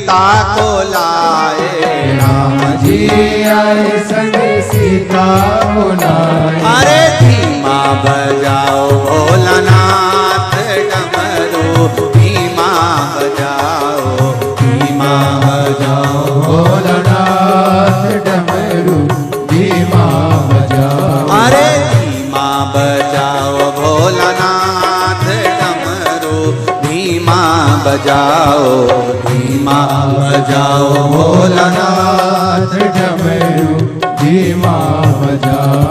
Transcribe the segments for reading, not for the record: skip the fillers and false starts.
सीता को लाए। राम जी आए संग सीता को लाए। अरे धीमा बजाओ भोलानाथ डमरू, धीमा बजाओ, धीमा बजाओ भोलानाथ डमरू, धीमा बजाओ। अरे धीमा बजाओ भोलानाथ डमरू, धीमा बजाओ, धीमा बजाओ भोलानाथ डमरू, धीमा बजाओ।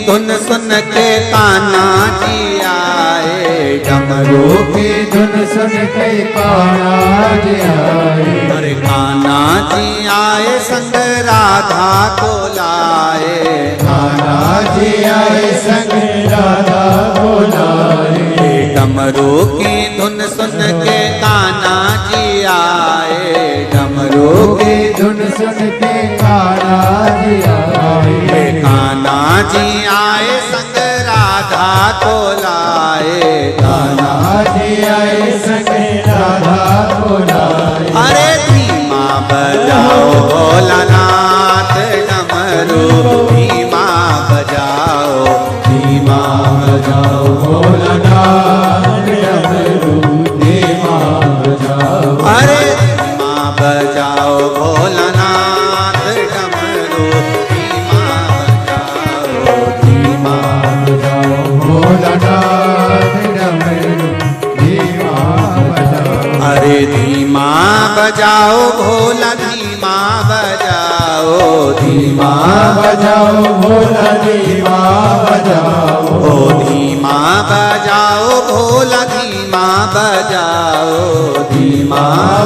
धुन सुन के कान्हा जी आए। डमरू की धुन सुन के कान्हा जी आए। अरे कान्हा जी आए संग राधा को लाए। कान्हा जी आए संग राधा को लाए। डमरू की धुन सुन के कान्हा जी आए। डमरू की धुन सुन के कान्हा जी आए। कान्हा जी आए संग राधा को लाए। कान्हा जी आए संग राधा को लाए। अरे धीमा बजाओ भोलानाथ डमरू, धीमा बजाओ, धीमा बजाओ भोलानाथ डमरू, धीमा बजाओ। अरे धीमा बजाओ भोलानाथ डमरू, धीमा बजाओ, धीमा बजाओ भोलानाथ डमरू, धीमा बजाओ। अरे धीमा बजाओ भोला, धीमा बजाओ, धीमा बजाओ भोला, धीमा बजाओ। ओ धीमा बजाओ भोला, धीमा बजाओ, धीमा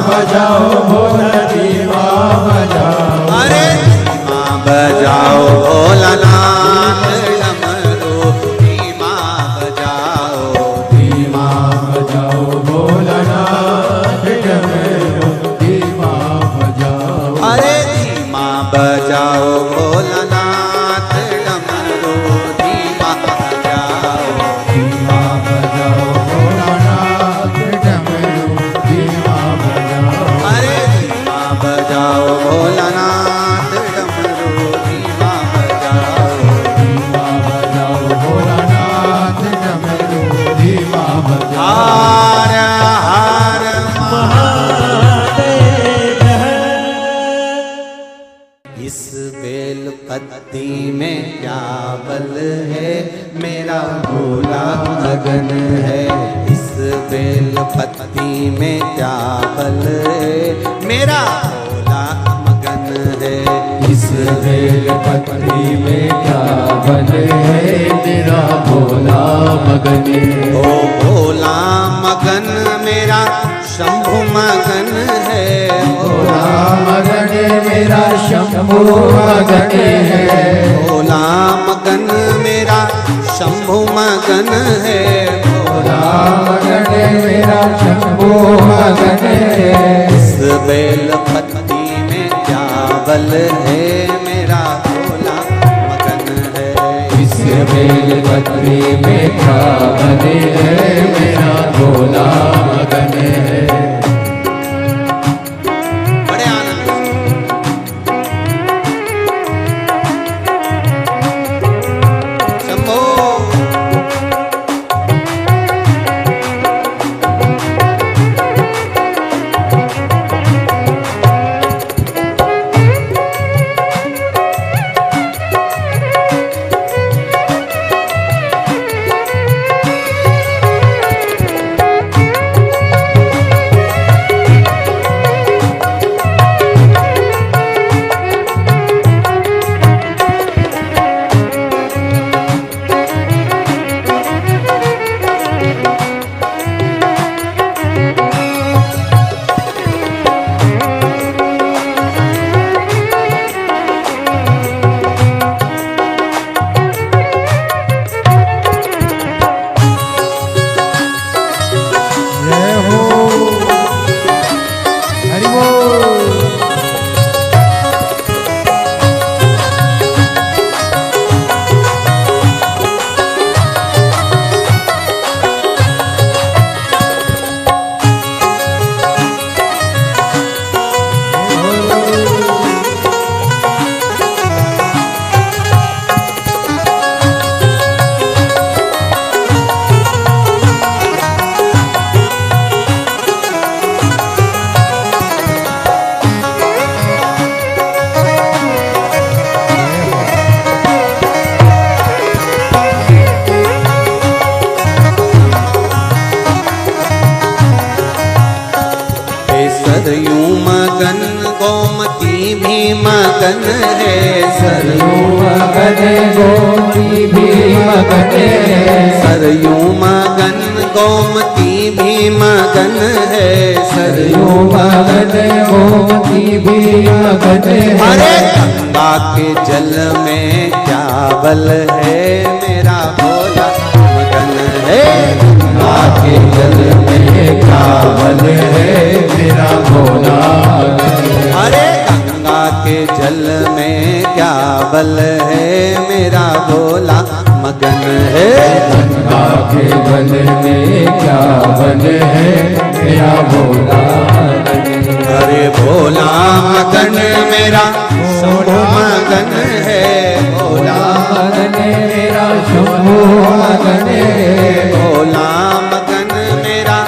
बजाओ भोला, धीमा बजाओ। अरे धीमा बजाओ भोलानाथ डमरू, धीमा बजाओ, धीमा बजाओ भोलानाथ डमरू, धीमा बजाओ। अरे धीमा बजाओ भोलानाथ डमरू, धीमा बजाओ, धीमा बजाओ भोलानाथ डमरू, धीमा बजाओ। अरे धीमा बजाओ भोलानाथ डमरू, धीमा बजाओ, धीमा बजाओ भोलानाथ डमरू, धीमा बजाओ। हर हर इस बेल पत्ती में क्या बल है, मेरा भोला मगन है। इस बेल पत्ती में क्या बल है, मेरा भोला मगन है। इस बेल पत्री में क्या बल है, मेरा भोला मगन है। ओ भोला मगन मेरा शंभु मगन है। भोला मगन मेरा शंभु मगन है। भोला मगन मेरा शंभु मगन है। भोला मगन मेरा शंभु मगन है। इस बेल पत्ती में क्या बल है मेरा भोला मगन है। इस बेलपत्री में क्या बल है मेरा भोला मगन है। बड़े आनंद शंभो। सरयू मगन गोमती भी मगन है। सरयू मगन गोमती भी मगन है। सरयू मगन गोमती भी मगन है। सरयू मगन गोमती भी मगन है। अरे गंगा के जल में क्या बल है मेरा भोला मगन है। गंगा के जल में क्या बल है मेरा भोला मगन है। अरे गंगा के जल में क्या बल है मेरा भोला मगन है। गंगा के बल में क्या बल है मेरा भोला मगन है। अरे भोला मगन मेरा शंभु मगन है। भोला मगन मेरा शंभु मगन है। भोला मगन मेरा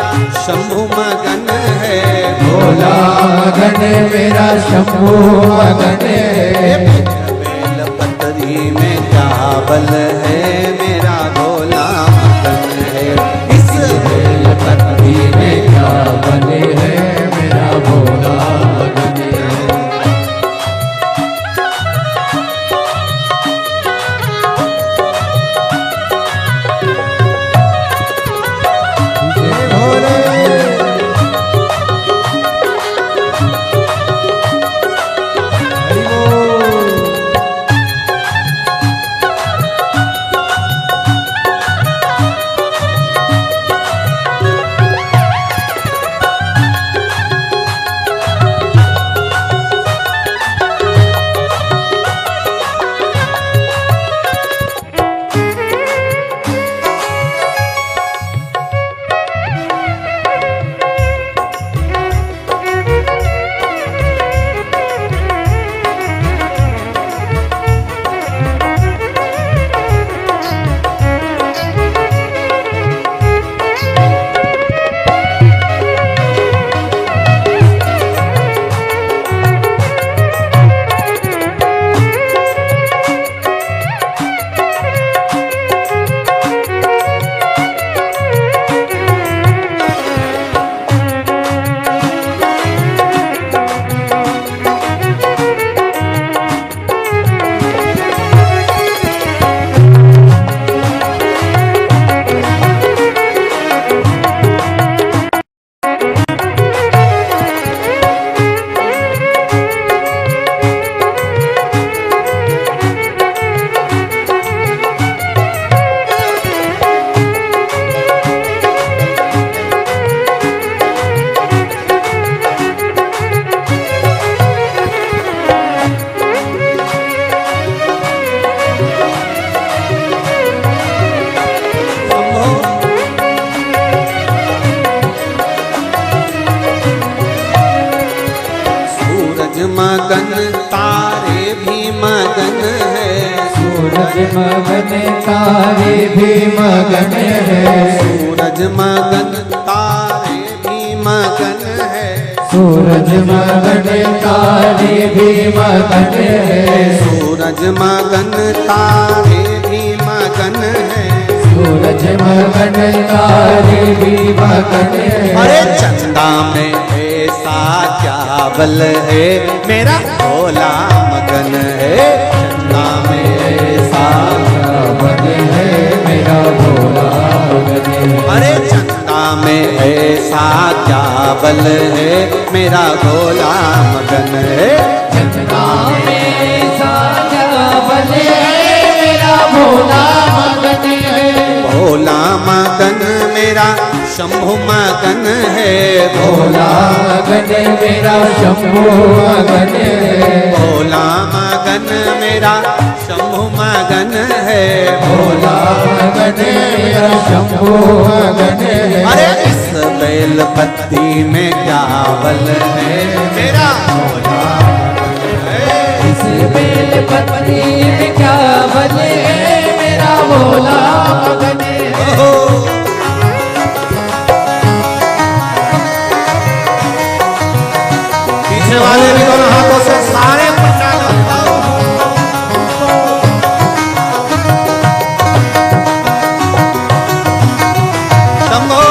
शंभु मगन है। भोला मगन मेरा शंभु मगन है। बेलपत्री में क्या बल है मेरा भोला मगन है। इस बेलपत्री में क्या बल है मेरा भोला मगन है। मगन तारे भी मगन है, सूरज मगन तारे भी मगन है, सूरज मगन तारे भी मगन है, सूरज मगन तारे भी मगन है, सूरज मगन तारे भी मगन है, सूरज मगन तारे भी मगन है। अरे चंदा में ऐसा क्या बल है, मेरा भोला मगन है, चंदा में ऐसा क्या बल है, मेरा भोला मगन है। अरे चंदा में ऐसा क्या बल है, मेरा भोला मगन है, चंदा में ऐसा क्या बल है, मेरा भोला मगन है। भोला मगन मेरा शंभु मगन है, भोला मगन मेरा शंभु मगन है, भोला मगन मेरा शंभु मगन है, भोला मगन मेरा शंभु मगन है। अरे इस बेल पत्ती में क्या बल है, मेरा भोला मगन है, इस बेल पत्ती में क्या बल है, मेरा भोला मगन है। पीछे वाले भी दोनों हाथों से सारे पट्टा लगाओ। शंभो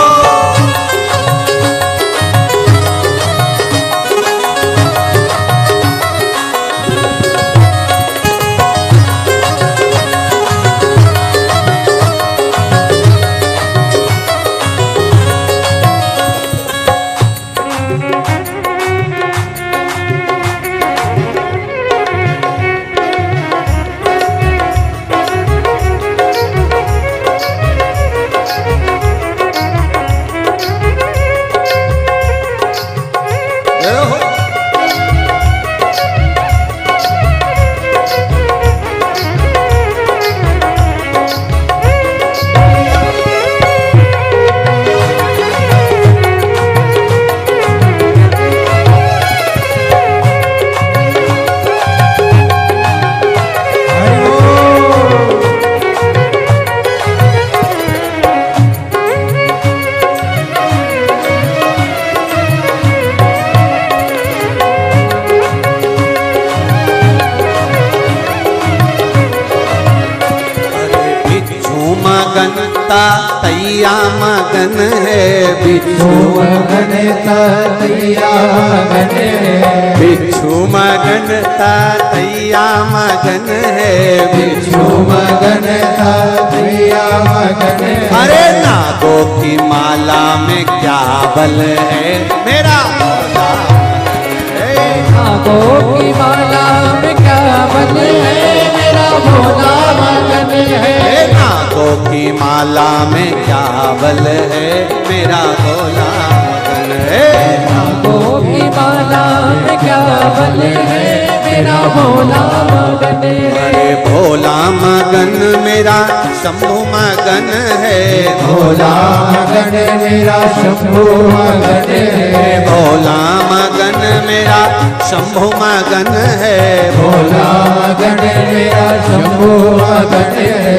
तैया मगन है, बिच्छू मगन तैया मगन है, बिच्छू मगन तैया मगन है, बिच्छू मगन तैया मगन है। अरे नागों की माला में क्या बल है, मेरा भोला मगन है, नागों की माला में क्या बल है, मेरा भोला मगन है। नागों की माला में क्या बल है, मेरा भोला मगन है, नागों की माला में क्या बल है, मेरा भोला मगन है। अरे भोला मगन मेरा शंभु मगन है, भोला मगन मेरा शंभु मगन है, भोला मगन मेरा शंभु मगन है, भोला मगन मेरा शंभु मगन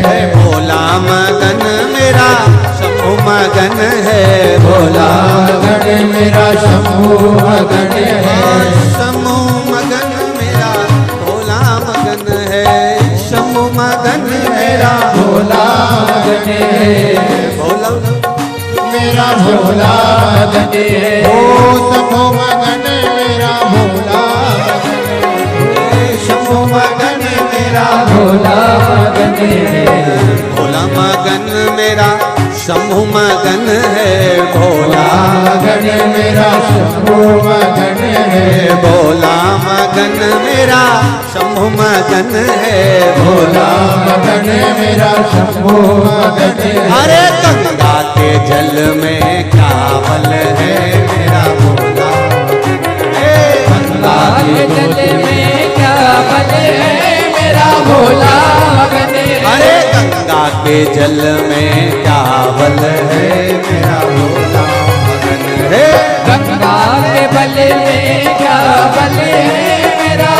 है, भोला मगन मेरा शंभु मगन है, भोला मगन मेरा शंभु मगन है, शंभु मगन मेरा भोला मगन है, शंभु मगन मेरा भोला मगन है, भोला मेरा भोला मगन है। ओ शंभु मगन मेरा भोला मगन है, शंभु मगन मेरा भोला मगन है, भोला मगन मेरा शंभु मगन है, भोला मगन मेरा शंभु मगन है, भोला मगन मेरा शंभु मगन है, भोला मगन मेरा शंभु मगन है। अरे गंगा के जल में क्या बल है, मेरा भोला गंगा के जल में क्या बल है, मेरा भोला मगन है। अरे गंगा के जल में क्या बल है, मेरा भोला मगन है, गंगा के बल में क्या बल है, मेरा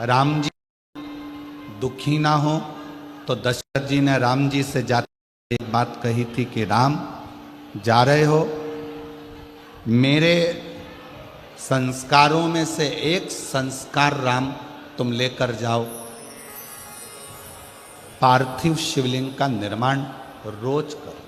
राम जी दुखी ना हो तो दशरथ जी ने राम जी से जाते एक बात कही थी कि राम जा रहे हो, मेरे संस्कारों में से एक संस्कार राम तुम लेकर जाओ, पार्थिव शिवलिंग का निर्माण रोज करो।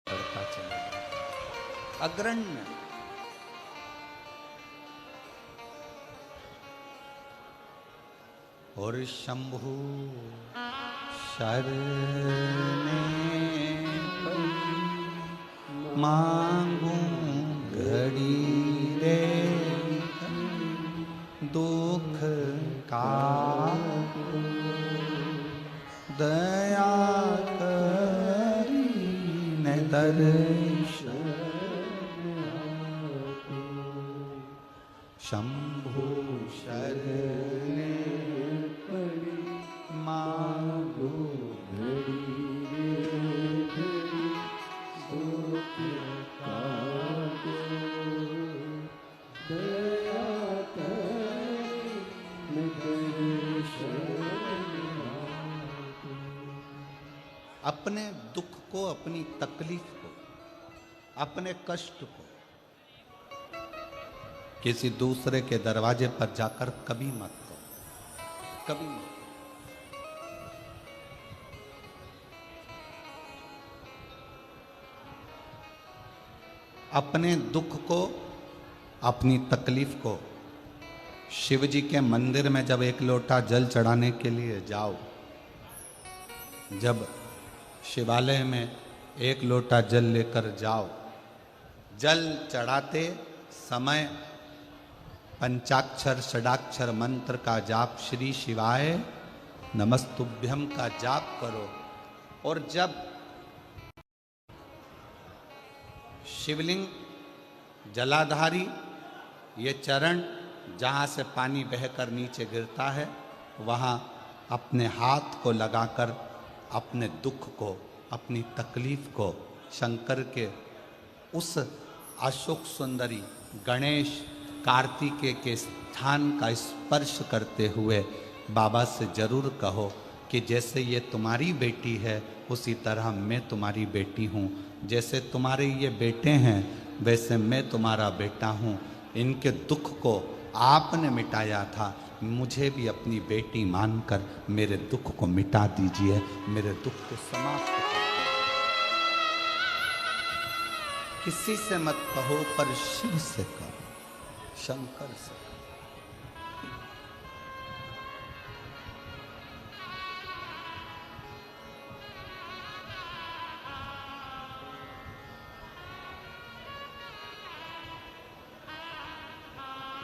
बढ़ता चलेगा अग्रण्य। और शंभु शरणे मांगू घड़ी रे दुख का दया करी न दर्शन शंभु शरणे मांगू अपने दुख को, अपनी तकलीफ को, अपने कष्ट को किसी दूसरे के दरवाजे पर जाकर कभी मत करो, कभी मत। अपने दुख को, अपनी तकलीफ को शिव जी के मंदिर में जब एक लोटा जल चढ़ाने के लिए जाओ, जब शिवालय में एक लोटा जल लेकर जाओ, जल चढ़ाते समय पंचाक्षर षडाक्षर मंत्र का जाप, श्री शिवाय नमस्तुभ्यम का जाप करो। और जब शिवलिंग जलाधारी ये चरण जहाँ से पानी बहकर नीचे गिरता है, वहाँ अपने हाथ को लगाकर अपने दुख को, अपनी तकलीफ को शंकर के उस अशोक सुंदरी गणेश कार्तिकेय के स्थान का स्पर्श करते हुए बाबा से जरूर कहो कि जैसे ये तुम्हारी बेटी है उसी तरह मैं तुम्हारी बेटी हूँ, जैसे तुम्हारे ये बेटे हैं वैसे मैं तुम्हारा बेटा हूँ। इनके दुख को आपने मिटाया था, मुझे भी अपनी बेटी मानकर मेरे दुख को मिटा दीजिए, मेरे दुख को समाप्त कर। किसी से मत कहो पर शिव से कहो, शंकर से।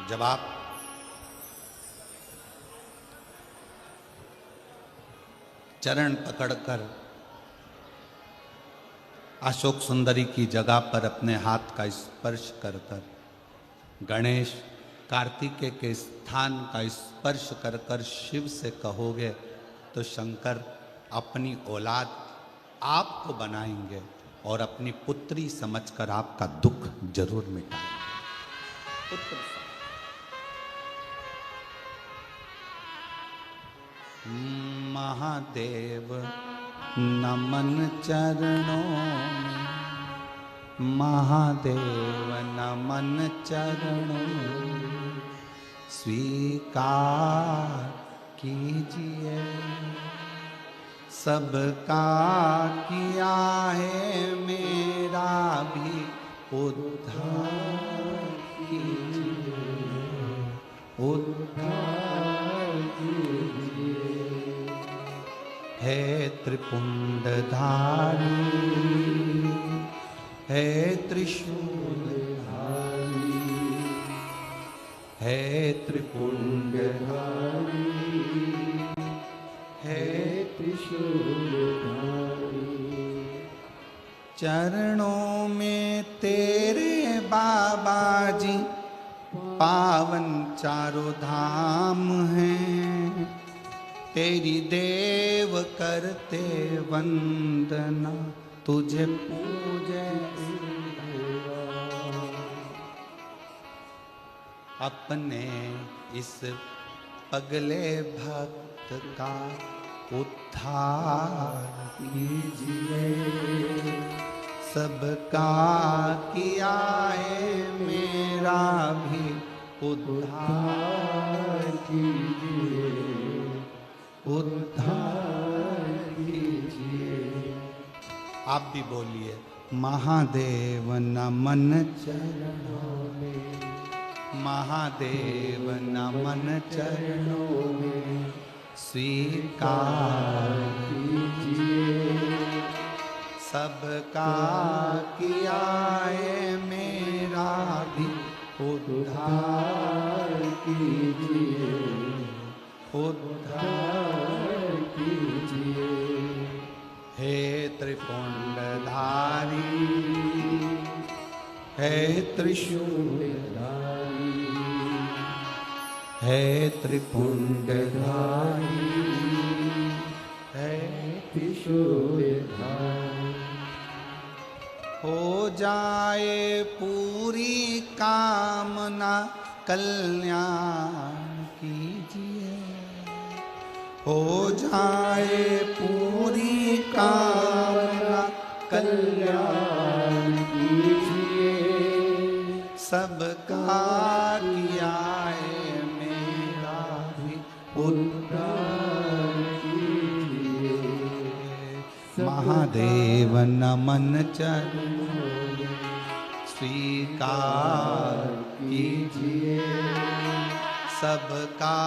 जब आप चरण पकड़कर अशोक सुंदरी की जगह पर अपने हाथ का स्पर्श कर कर, गणेश कार्तिकेय के स्थान का स्पर्श कर कर शिव से कहोगे तो शंकर अपनी औलाद आपको बनाएंगे और अपनी पुत्री समझकर आपका दुख जरूर मिटाएंगे। पुत्र महादेव नमन चरणों में, महादेव नमन चरणों में, स्वीकार कीजिए सबका किया है मेरा भी उद्धार कीजिए, उद्धार कीजिए। है त्रिपुंडधारी, है त्रिशूलधारी, है त्रिपुंडधारी, है त्रिशूलधारी। चरणों में तेरे बाबा जी पावन चारों धाम हैं, तेरी देव करते वंदना, तुझे पूजे अपने इस पगले भक्त का उद्धार कीजिए। सबका किया है मेरा भी उद्धार कीजिए, उद्धार कीजिए। आप भी बोलिए, महादेव नमन चरणों में, महादेव नमन चरणों में, स्वीकार कीजिए। सबका किया है मेरा भी उद्धार कीजिए, उद्धार कीजिए। हे त्रिपुंडधारी, है त्रिशूलधारी, है त्रिपुंडधारी, है त्रिशूलधारी। हो जाए पूरी कामना कल्याण कीजिए, हो जाए पूरी कामना कल्याण कीजिए। सबका किया है मेरा भी उद्धार कीजिए। महादेव नमन चरणों में, स्वीकार कीजिए। सबका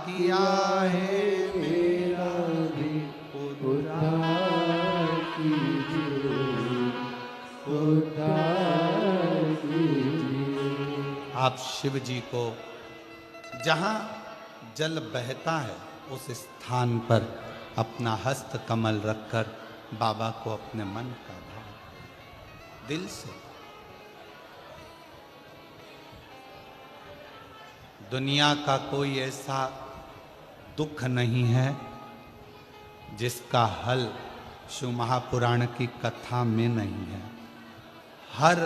किया है मेरा भी उद्धार कीजिए, उद्धार कीजिए। आप शिव जी को जहाँ जल बहता है उस स्थान पर अपना हस्त कमल रखकर बाबा को अपने मन का भाव दिल से। दुनिया का कोई ऐसा दुख नहीं है जिसका हल शिव महापुराण की कथा में नहीं है। हर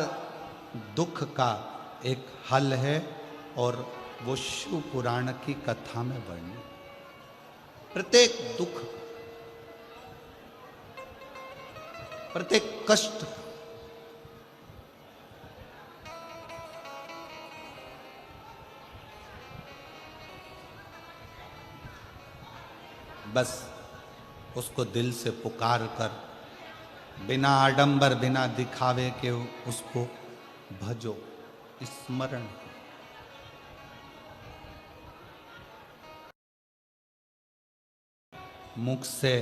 दुख का एक हल है और वो शिव पुराण की कथा में वर्णित। प्रत्येक दुख, प्रत्येक कष्ट बस उसको दिल से पुकार कर, बिना आडंबर बिना दिखावे के उसको भजो, स्मरण। मुख से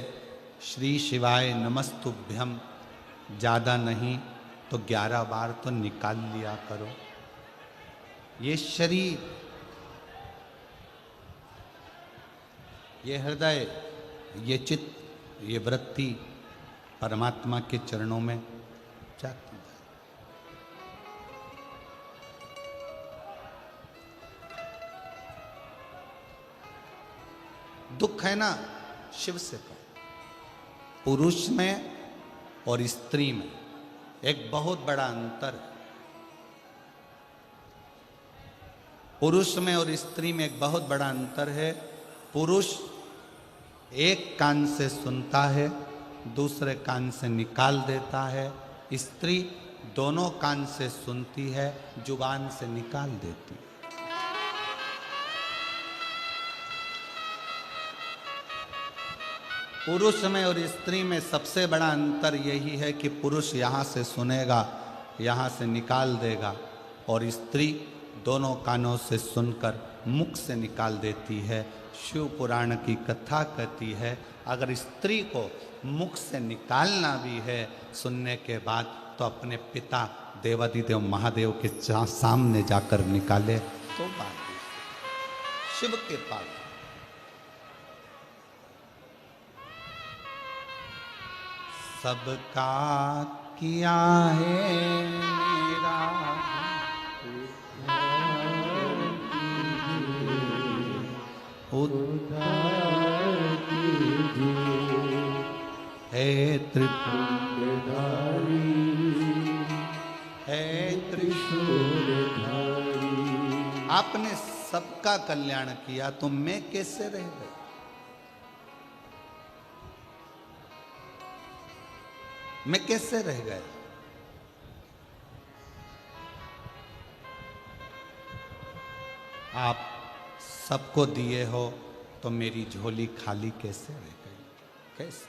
श्री शिवाय नमस्तुभ्यम ज़्यादा नहीं तो 11 बार तो निकाल लिया करो। ये शरीर, ये हृदय, ये चित्त, ये वृत्ति परमात्मा के चरणों में जाती है। दुख है ना, शिव से कहो। पुरुष में और स्त्री में एक बहुत बड़ा अंतर है। पुरुष में और स्त्री में एक बहुत बड़ा अंतर है। पुरुष एक कान से सुनता है, दूसरे कान से निकाल देता है। स्त्री दोनों कान से सुनती है, जुबान से निकाल देती है। पुरुष में और स्त्री में सबसे बड़ा अंतर यही है कि पुरुष यहाँ से सुनेगा, यहाँ से निकाल देगा, और स्त्री दोनों कानों से सुनकर मुख से निकाल देती है। शिव पुराण की कथा कहती है अगर स्त्री को मुख से निकालना भी है सुनने के बाद, तो अपने पिता देवादिदेव महादेव के सामने जाकर निकाले तो बात शिव के पास। सबका किया है मेरा उद्धार कीजिए, हे त्रिपुरधारी, हे त्रिशूलधारी। आपने सबका कल्याण किया तो मैं कैसे रह गई? मैं कैसे रह गया? आप सबको दिए हो तो मेरी झोली खाली कैसे रह गई? कैसे?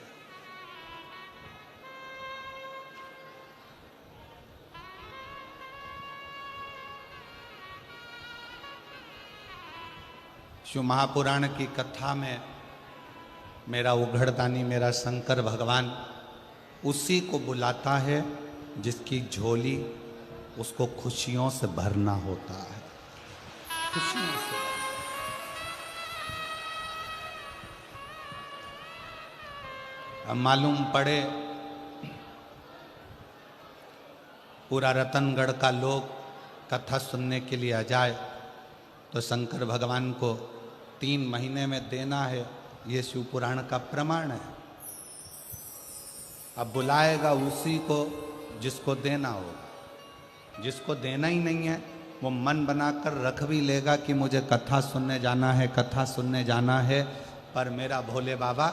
शिव महापुराण की कथा में मेरा उघड़दानी, मेरा शंकर भगवान उसी को बुलाता है जिसकी झोली उसको खुशियों से भरना होता है। खुशियों से अब मालूम पड़े पूरा रतनगढ़ का लोग कथा सुनने के लिए आ जाए तो शंकर भगवान को 3 महीने में देना है, ये शिव पुराण का प्रमाण है। अब बुलाएगा उसी को जिसको देना होगा। जिसको देना ही नहीं है वो मन बनाकर रख भी लेगा कि मुझे कथा सुनने जाना है, कथा सुनने जाना है, पर मेरा भोले बाबा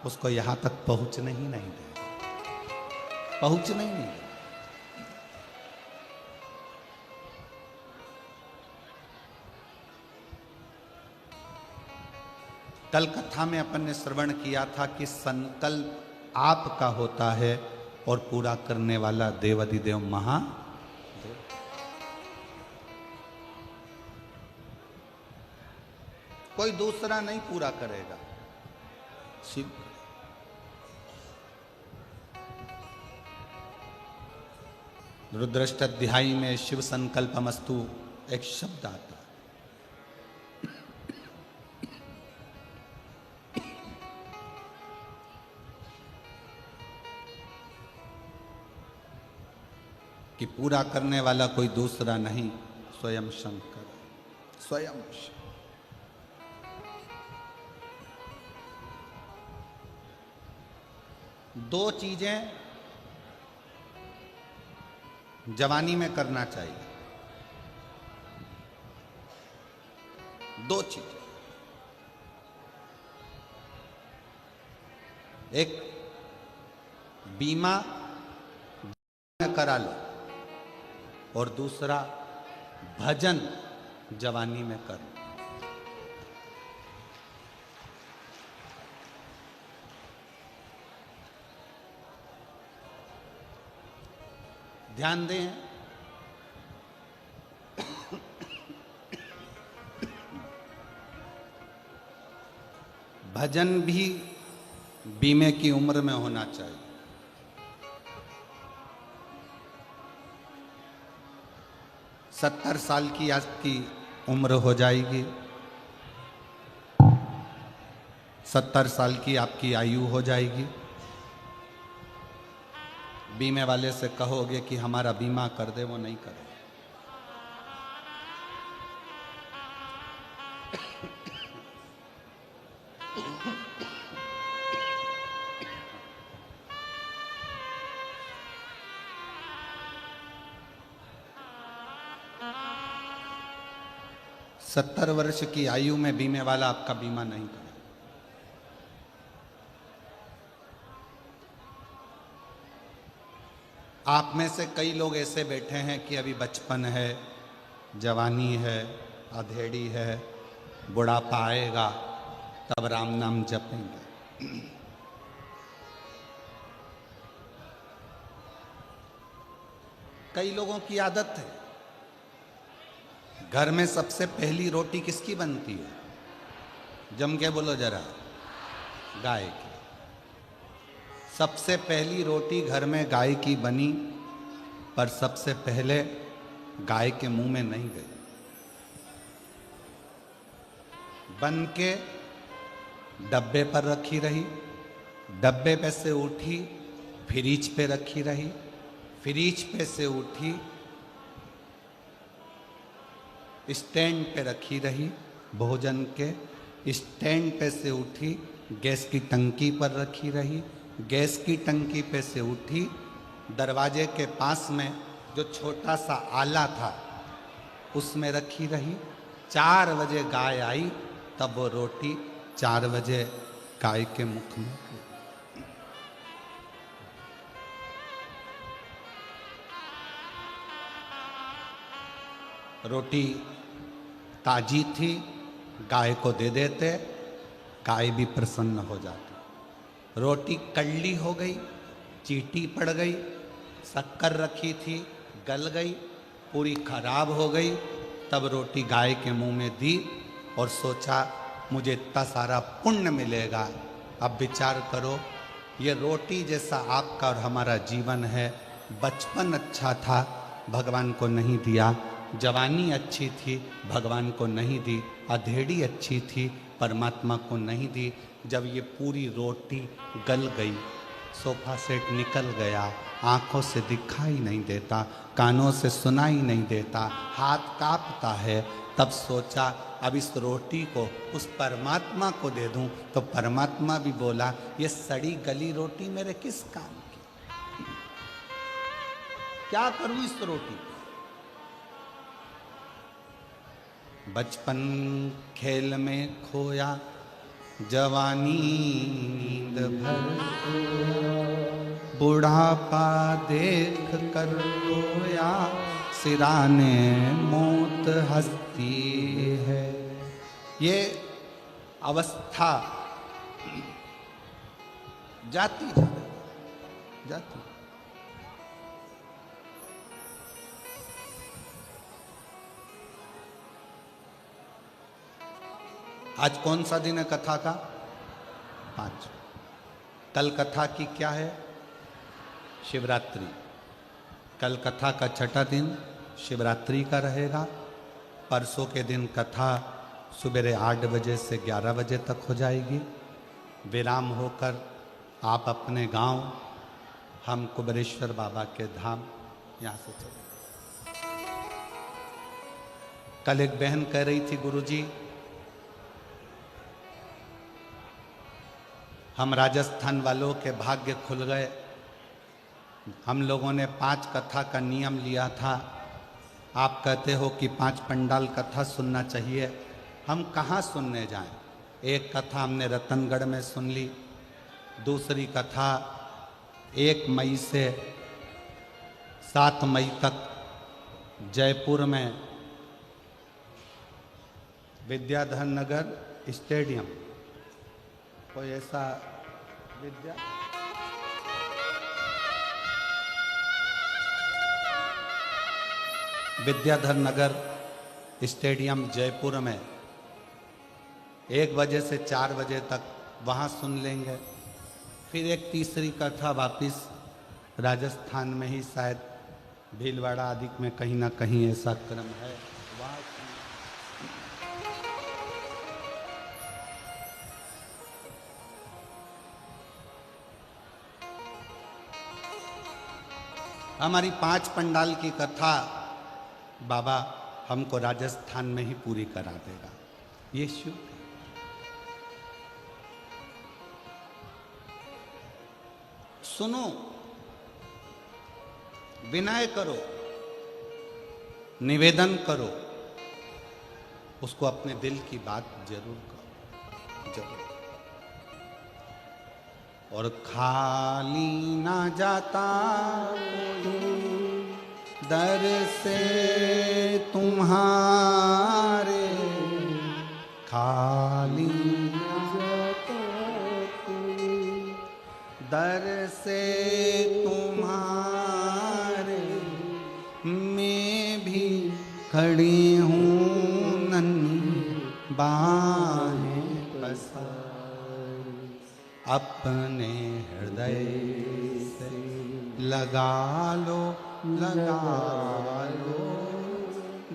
उसको यहाँ तक पहुँचने ही नहीं देगा, पहुँचने ही नहीं देगा। कल कथा में अपन ने श्रवण किया था कि संकल्प आपका होता है और पूरा करने वाला देवादिदेव महादेव। कोई दूसरा नहीं पूरा करेगा, शिव। रुद्राष्टध्यायी में शिव संकल्पमस्तु एक शब्द आता है। कि पूरा करने वाला कोई दूसरा नहीं, स्वयं शंकर, स्वयं शिव। दो चीजें जवानी में करना चाहिए, दो चीजें। एक बीमा करा लो और दूसरा भजन जवानी में कर। ध्यान दें, भजन भी बीमे की उम्र में होना चाहिए। 70 साल की आपकी उम्र हो जाएगी, 70 साल की आपकी आयु हो जाएगी, बीमे वाले से कहोगे कि हमारा बीमा कर दे, वो नहीं करे। सत्तर वर्ष की आयु में बीमे वाला आपका बीमा नहीं करे। आप में से कई लोग ऐसे बैठे हैं कि अभी बचपन है, जवानी है, अधेड़ी है, बुढ़ापा आएगा तब राम नाम जपेंगे। कई लोगों की आदत है, घर में सबसे पहली रोटी किसकी बनती है? जम के बोलो जरा, गाय की। सबसे पहली रोटी घर में गाय की बनी, पर सबसे पहले गाय के मुंह में नहीं गई। बन के डब्बे पर रखी रही, डब्बे पे से उठी फ्रिज पे रखी रही, फ्रिज पे से उठी स्टैंड पे रखी रही, भोजन के स्टैंड पे से उठी गैस की टंकी पर रखी रही, गैस की टंकी पे से उठी दरवाजे के पास में जो छोटा सा आला था उसमें रखी रही। 4 बजे गाय आई, तब वो रोटी 4 बजे गाय के मुख में गई। रोटी ताजी थी, गाय को दे देते, गाय भी प्रसन्न हो जाती। रोटी कड़ली हो गई, चीटी पड़ गई, शक्कर रखी थी गल गई, पूरी खराब हो गई, तब रोटी गाय के मुंह में दी और सोचा मुझे इतना सारा पुण्य मिलेगा। अब विचार करो, ये रोटी जैसा आपका और हमारा जीवन है। बचपन अच्छा था, भगवान को नहीं दिया। जवानी अच्छी थी, भगवान को नहीं दी। अधेड़ी अच्छी थी, परमात्मा को नहीं दी। जब ये पूरी रोटी गल गई, सोफा सेट निकल गया, आँखों से दिखाई नहीं देता, कानों से सुनाई नहीं देता, हाथ कांपता है, तब सोचा अब इस रोटी को उस परमात्मा को दे दूं। तो परमात्मा भी बोला ये सड़ी गली रोटी मेरे किस काम की, क्या करूं इस रोटी को। बचपन खेल में खोया, जवानी नींद भर, बुढ़ापा देख कर रोया, सिराने मौत हंसती है। ये अवस्था जाती जाती। आज कौन सा दिन है कथा का? 5। कल कथा की क्या है? शिवरात्रि। कल कथा का 6ठा दिन शिवरात्रि का रहेगा। परसों के दिन कथा सुबह 8 बजे से 11 बजे तक हो जाएगी। विराम होकर आप अपने गांव, हम कुबेरेश्वर बाबा के धाम यहाँ से चले। कल एक बहन कह रही थी, गुरुजी हम राजस्थान वालों के भाग्य खुल गए। हम लोगों ने 5 कथा का नियम लिया था। आप कहते हो कि 5 पंडाल कथा सुनना चाहिए, हम कहाँ सुनने जाएं? एक कथा हमने रतनगढ़ में सुन ली, दूसरी कथा 1 मई से 7 मई तक जयपुर में विद्याधर नगर स्टेडियम, कोई ऐसा विद्याधर नगर स्टेडियम जयपुर में 1 बजे से 4 बजे तक वहाँ सुन लेंगे। फिर एक तीसरी कथा वापिस राजस्थान में ही, शायद भीलवाड़ा आदि में कहीं ना कहीं ऐसा क्रम है, वहाँ हमारी 5 पंडाल की कथा बाबा हमको राजस्थान में ही पूरी करा देगा। ये शुभ है। सुनो, विनय करो, निवेदन करो, उसको अपने दिल की बात जरूर करो, जरूर। और खाली ना जाता दर से तुम्हारे, खाली ना जाता दर से तुम्हारे, खड़ी हूँ नन्ही बाहें पसार, अपने हृदय से लगा लो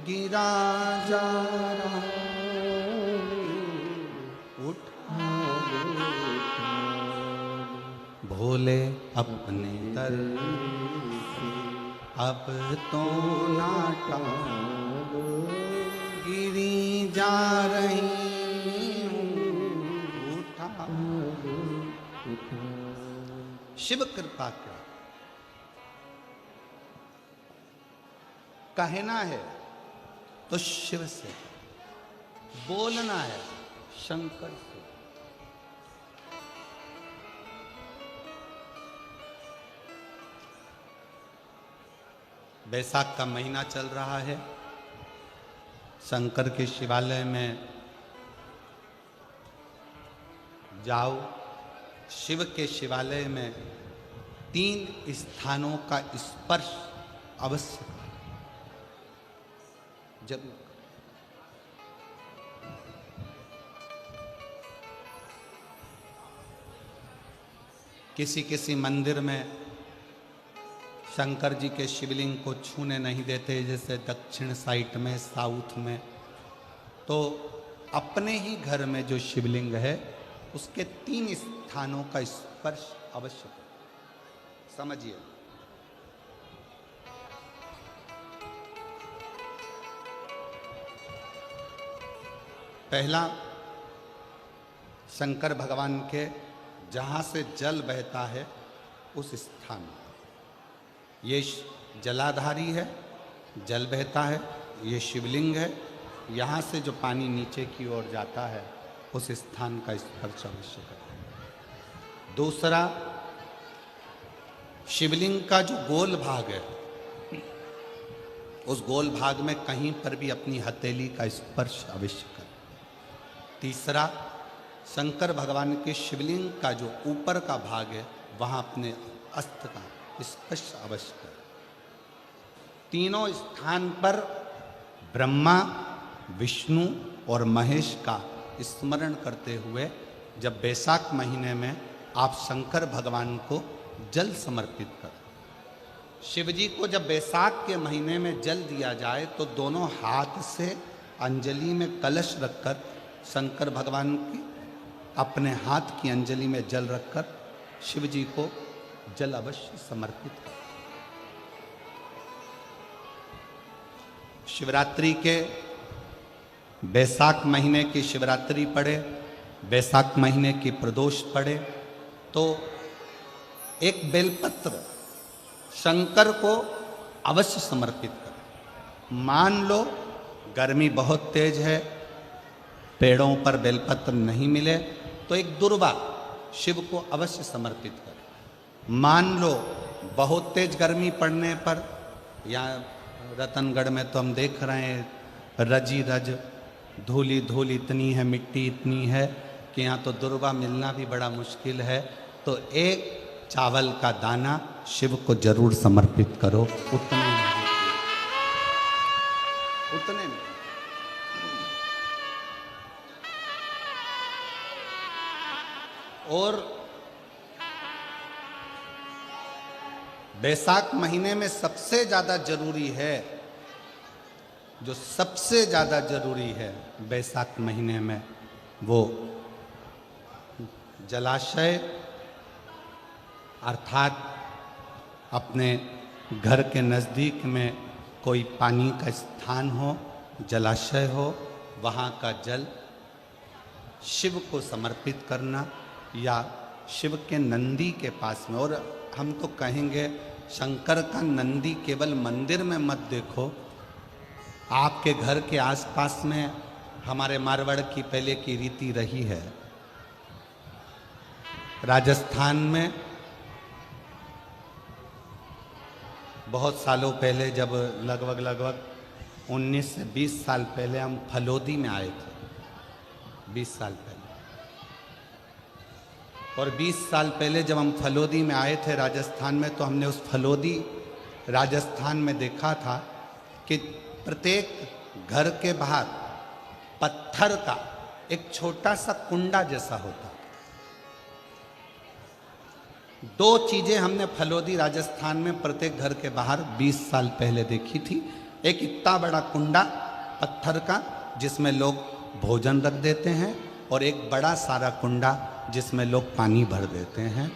गिरा जा रहा उठा भोले अपने दर से अब तो ना टालो, गिरी जा रही हूँ उठा। शिव कृपा कर, कहना है तो शिव से, बोलना है शंकर से। बैसाख का महीना चल रहा है। शंकर के शिवालय में जाओ। शिव के शिवालय में 3 स्थानों का स्पर्श अवश्य जरूर। किसी किसी मंदिर में शंकर जी के शिवलिंग को छूने नहीं देते, जैसे दक्षिण साइड में, साउथ में। तो अपने ही घर में जो शिवलिंग है उसके 3 स्थानों का स्पर्श अवश्य करें। समझिए, पहला शंकर भगवान के जहाँ से जल बहता है उस स्थान, ये जलाधारी है, जल बहता है, ये शिवलिंग है। यहाँ से जो पानी नीचे की ओर जाता है उस स्थान का स्पर्श अवश्य करें। दूसरा, शिवलिंग का जो गोल भाग है उस गोल भाग में कहीं पर भी अपनी हथेली का स्पर्श अवश्य करें। तीसरा, शंकर भगवान के शिवलिंग का जो ऊपर का भाग है वहाँ अपने अस्त्र का स्पर्श अवश्य करें। तीनों स्थान पर ब्रह्मा, विष्णु और महेश का स्मरण करते हुए जब बैसाख महीने में आप शंकर भगवान को जल समर्पित करें। शिव जी को जब बैसाख के महीने में जल दिया जाए तो दोनों हाथ से अंजलि में कलश रखकर शंकर भगवान की अपने हाथ की अंजलि में जल रखकर शिव जी को जल अवश्य समर्पित करें। शिवरात्रि के बैसाख महीने की शिवरात्रि पड़े, बैसाख महीने की प्रदोष पड़े तो एक बेलपत्र शंकर को अवश्य समर्पित करें। मान लो गर्मी बहुत तेज है, पेड़ों पर बेलपत्र नहीं मिले तो एक दुर्वा शिव को अवश्य समर्पित करें। मान लो बहुत तेज गर्मी पड़ने पर, या रतनगढ़ में तो हम देख रहे हैं रजी रज, धूली धूल इतनी है, मिट्टी इतनी है कि यहाँ तो दुर्वा मिलना भी बड़ा मुश्किल है। तो एक चावल का दाना शिव को जरूर समर्पित करो, उतने में। और बैसाख महीने में सबसे ज़्यादा जरूरी है, जो सबसे ज़्यादा जरूरी है बैसाख महीने में, वो जलाशय अर्थात अपने घर के नज़दीक में कोई पानी का स्थान हो, जलाशय हो, वहाँ का जल शिव को समर्पित करना, या शिव के नंदी के पास में। और हम तो कहेंगे शंकर का नंदी केवल मंदिर में मत देखो, आपके घर के आसपास में हमारे मारवाड़ की पहले की रीति रही है। राजस्थान में बहुत सालों पहले, जब लगभग 19 से 20 साल पहले हम फलोदी में आए थे, 20 साल पहले। और 20 साल पहले जब हम फलोदी में आए थे राजस्थान में, तो हमने उस फलोदी राजस्थान में देखा था कि प्रत्येक घर के बाहर पत्थर का एक छोटा सा कुंडा जैसा होता। दो चीजें हमने फलोदी राजस्थान में प्रत्येक घर के बाहर 20 साल पहले देखी थी। एक इतना बड़ा कुंडा पत्थर का जिसमें लोग भोजन रख देते हैं, और एक बड़ा सारा कुंडा जिसमें लोग पानी भर देते हैं,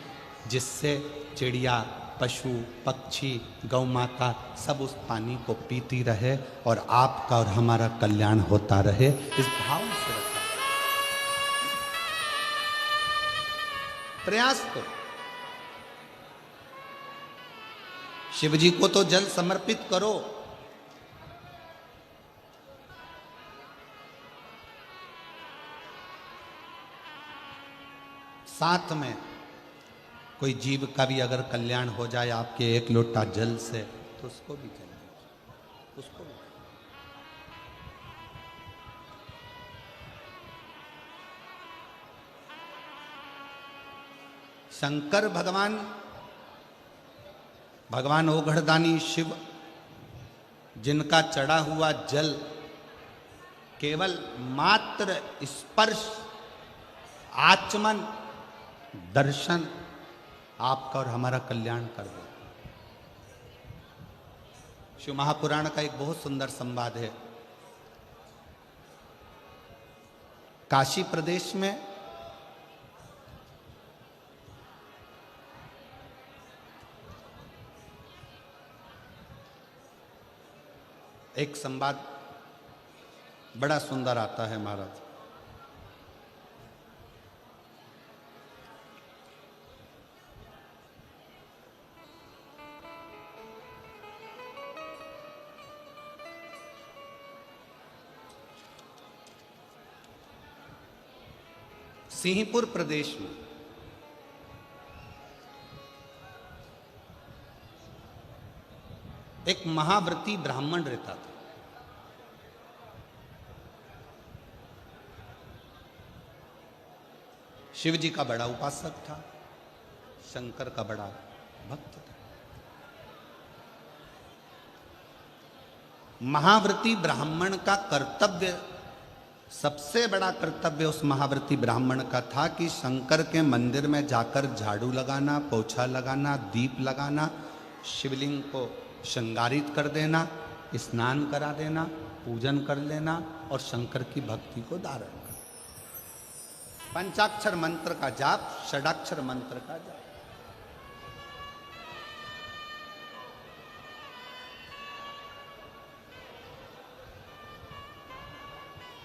जिससे चिड़िया, पशु, पक्षी, गौ माता सब उस पानी को पीती रहे और आपका और हमारा कल्याण होता रहे। इस भाव से रखा प्रयास करो। शिव जी को तो जल समर्पित करो, साथ में कोई जीव का भी अगर कल्याण हो जाए आपके एक लोटा जल से, तो उसको भी जल दीजिए, उसको भी। शंकर भगवान ओघड़दानी शिव, जिनका चढ़ा हुआ जल केवल मात्र स्पर्श, आचमन, दर्शन आपका और हमारा कल्याण कर दे। शिव महापुराण का एक बहुत सुंदर संवाद है। काशी प्रदेश में एक संवाद बड़ा सुंदर आता है महाराज। सिंहपुर प्रदेश में एक महाव्रती ब्राह्मण रहता था। शिव जी का बड़ा उपासक था, शंकर का बड़ा भक्त था। महाव्रती ब्राह्मण का कर्तव्य, सबसे बड़ा कर्तव्य उस महाव्रती ब्राह्मण का था कि शंकर के मंदिर में जाकर झाड़ू लगाना, पोछा लगाना, दीप लगाना, शिवलिंग को श्रृंगारित कर देना, स्नान करा देना, पूजन कर लेना और शंकर की भक्ति को धारण करना। पंचाक्षर मंत्र का जाप, षडाक्षर मंत्र का जाप।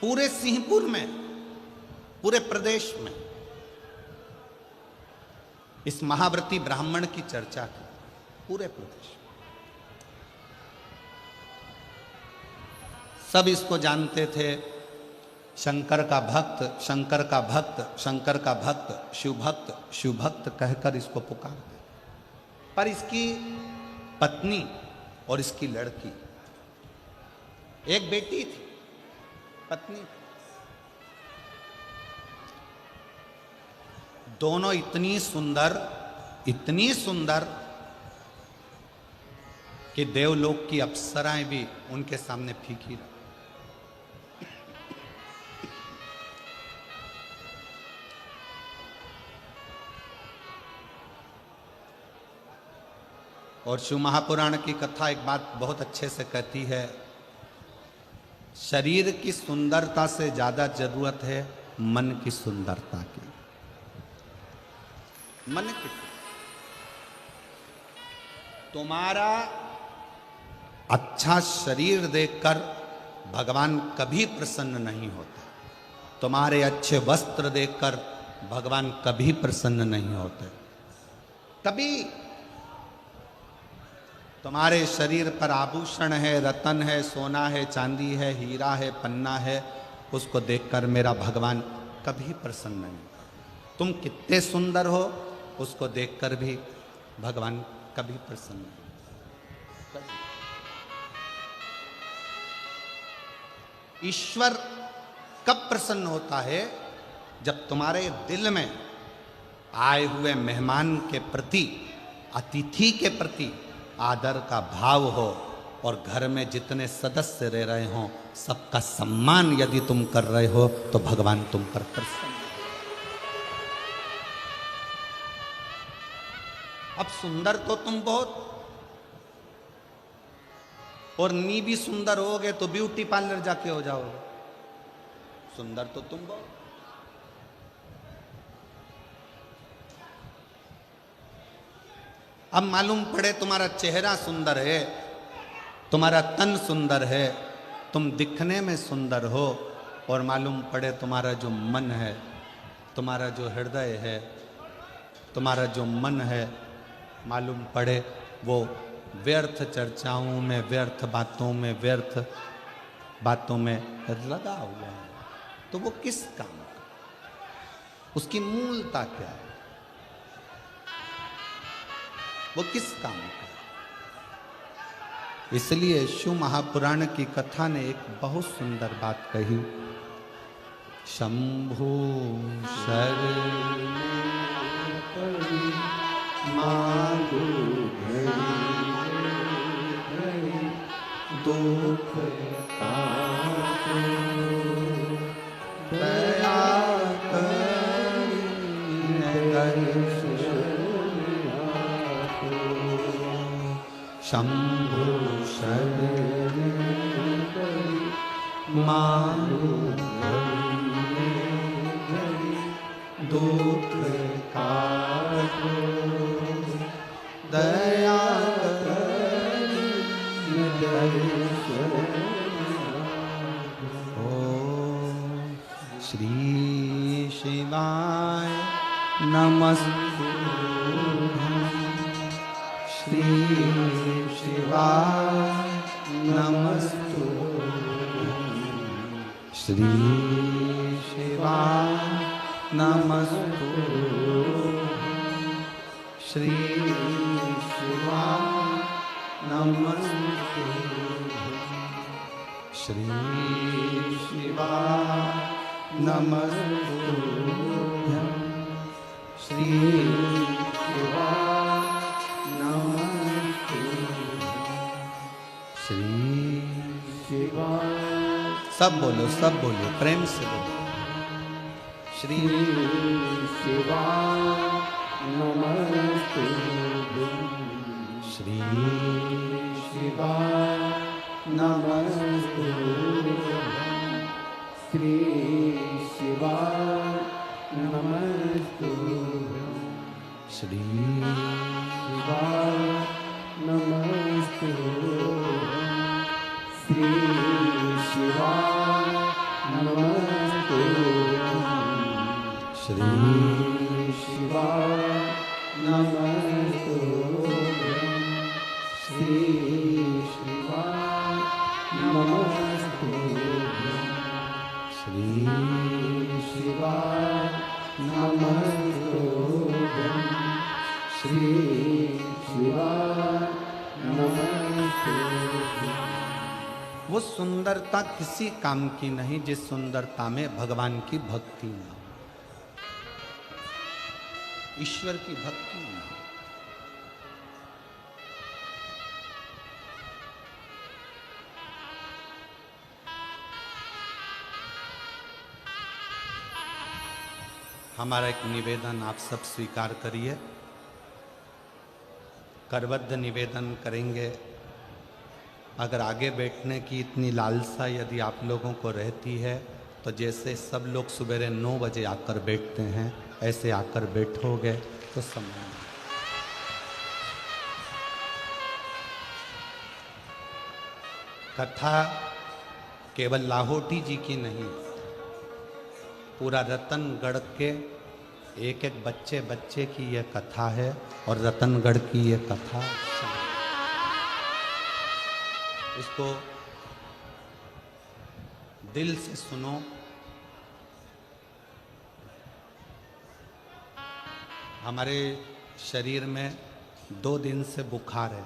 पूरे सिंहपुर में, पूरे प्रदेश में इस महाव्रती ब्राह्मण की चर्चा की, पूरे प्रदेश में सब इसको जानते थे। शंकर का भक्त, शंकर का भक्त, शंकर का भक्त, शिव भक्त, शिव भक्त कहकर इसको पुकारते। पर इसकी पत्नी और इसकी लड़की, एक बेटी थी, पत्नी, दोनों इतनी सुंदर, इतनी सुंदर कि देवलोक की अप्सराएं भी उनके सामने फीकी रही। और शिव महापुराण की कथा एक बात बहुत अच्छे से कहती है, शरीर की सुंदरता से ज्यादा जरूरत है मन की सुंदरता की। मन की, तुम्हारा अच्छा शरीर देखकर भगवान कभी प्रसन्न नहीं होते, तुम्हारे अच्छे वस्त्र देखकर भगवान कभी प्रसन्न नहीं होते। तभी तुम्हारे शरीर पर आभूषण है, रतन है, सोना है, चांदी है, हीरा है, पन्ना है, उसको देखकर मेरा भगवान कभी प्रसन्न नहीं होता। तुम कितने सुंदर हो उसको देखकर भी भगवान कभी प्रसन्न नहीं होता। ईश्वर कब प्रसन्न होता है? जब तुम्हारे दिल में आए हुए मेहमान के प्रति, अतिथि के प्रति आदर का भाव हो, और घर में जितने सदस्य रह रहे हो सबका सम्मान यदि तुम कर रहे हो तो भगवान तुम पर प्रसन्न। अब सुंदर तो तुम बहुत, और नी भी सुंदर होगे तो ब्यूटी पार्लर जाके हो जाओगे। सुंदर तो तुम बहुत। अब मालूम पड़े तुम्हारा चेहरा सुंदर है, तुम्हारा तन सुंदर है, तुम दिखने में सुंदर हो, और मालूम पड़े तुम्हारा जो मन है, तुम्हारा जो हृदय है, तुम्हारा जो मन है, मालूम पड़े वो व्यर्थ चर्चाओं में, व्यर्थ बातों में, व्यर्थ बातों में लगा हुआ है, तो वो किस काम का? उसकी मूलता क्या है? वो किस काम का? इसलिए शिव महापुराण की कथा ने एक बहुत सुंदर बात कही। शंभु शरण मांगू दुख दया शंभु शरण मांगू दुख काटो दया ओम श्री शिवाय नमस्तुभ्यं श्री शिवाय नमस्तुभ्यं श्री शिवाय नमस्तुभ्यं श्री शिवाय नमस्तुभ्यं श्री शिवाय नमस्तुभ्यं श्री शिवाय नमस्तुभ्यं श्री शिवाय। सब बोलो, सब बोलो, प्रेम से बोलो। श्री शिवाय नमस्तुभ्यं श्री शिवाय नमस्तुभ्यं श्री शिवाय नमस्तुभ्यं श्री शिवाय नमस्तुभ्यं श्री शिवाय नमस्तुभ्यं श्री शिवाय नमस्तुभ्यं श्री शिवाय नमस्तुभ्यं श्री शिवाय नमस्तुभ्यं श्री शिवाय नमस्तुभ्यं। वो सुंदरता किसी काम की नहीं जिस सुंदरता में भगवान की भक्ति न हो, ईश्वर की भक्ति न हो। हमारा एक निवेदन आप सब स्वीकार करिए, करबद्ध निवेदन करेंगे। अगर आगे बैठने की इतनी लालसा यदि आप लोगों को रहती है तो जैसे सब लोग सवेरे 9 बजे आकर बैठते हैं ऐसे आकर बैठोगे तो समय। कथा केवल लाहौटी जी की नहीं, पूरा रतनगढ़ के एक एक बच्चे बच्चे की यह कथा है और रतनगढ़ की यह कथा। इसको दिल से सुनो। हमारे शरीर में 2 दिन से बुखार है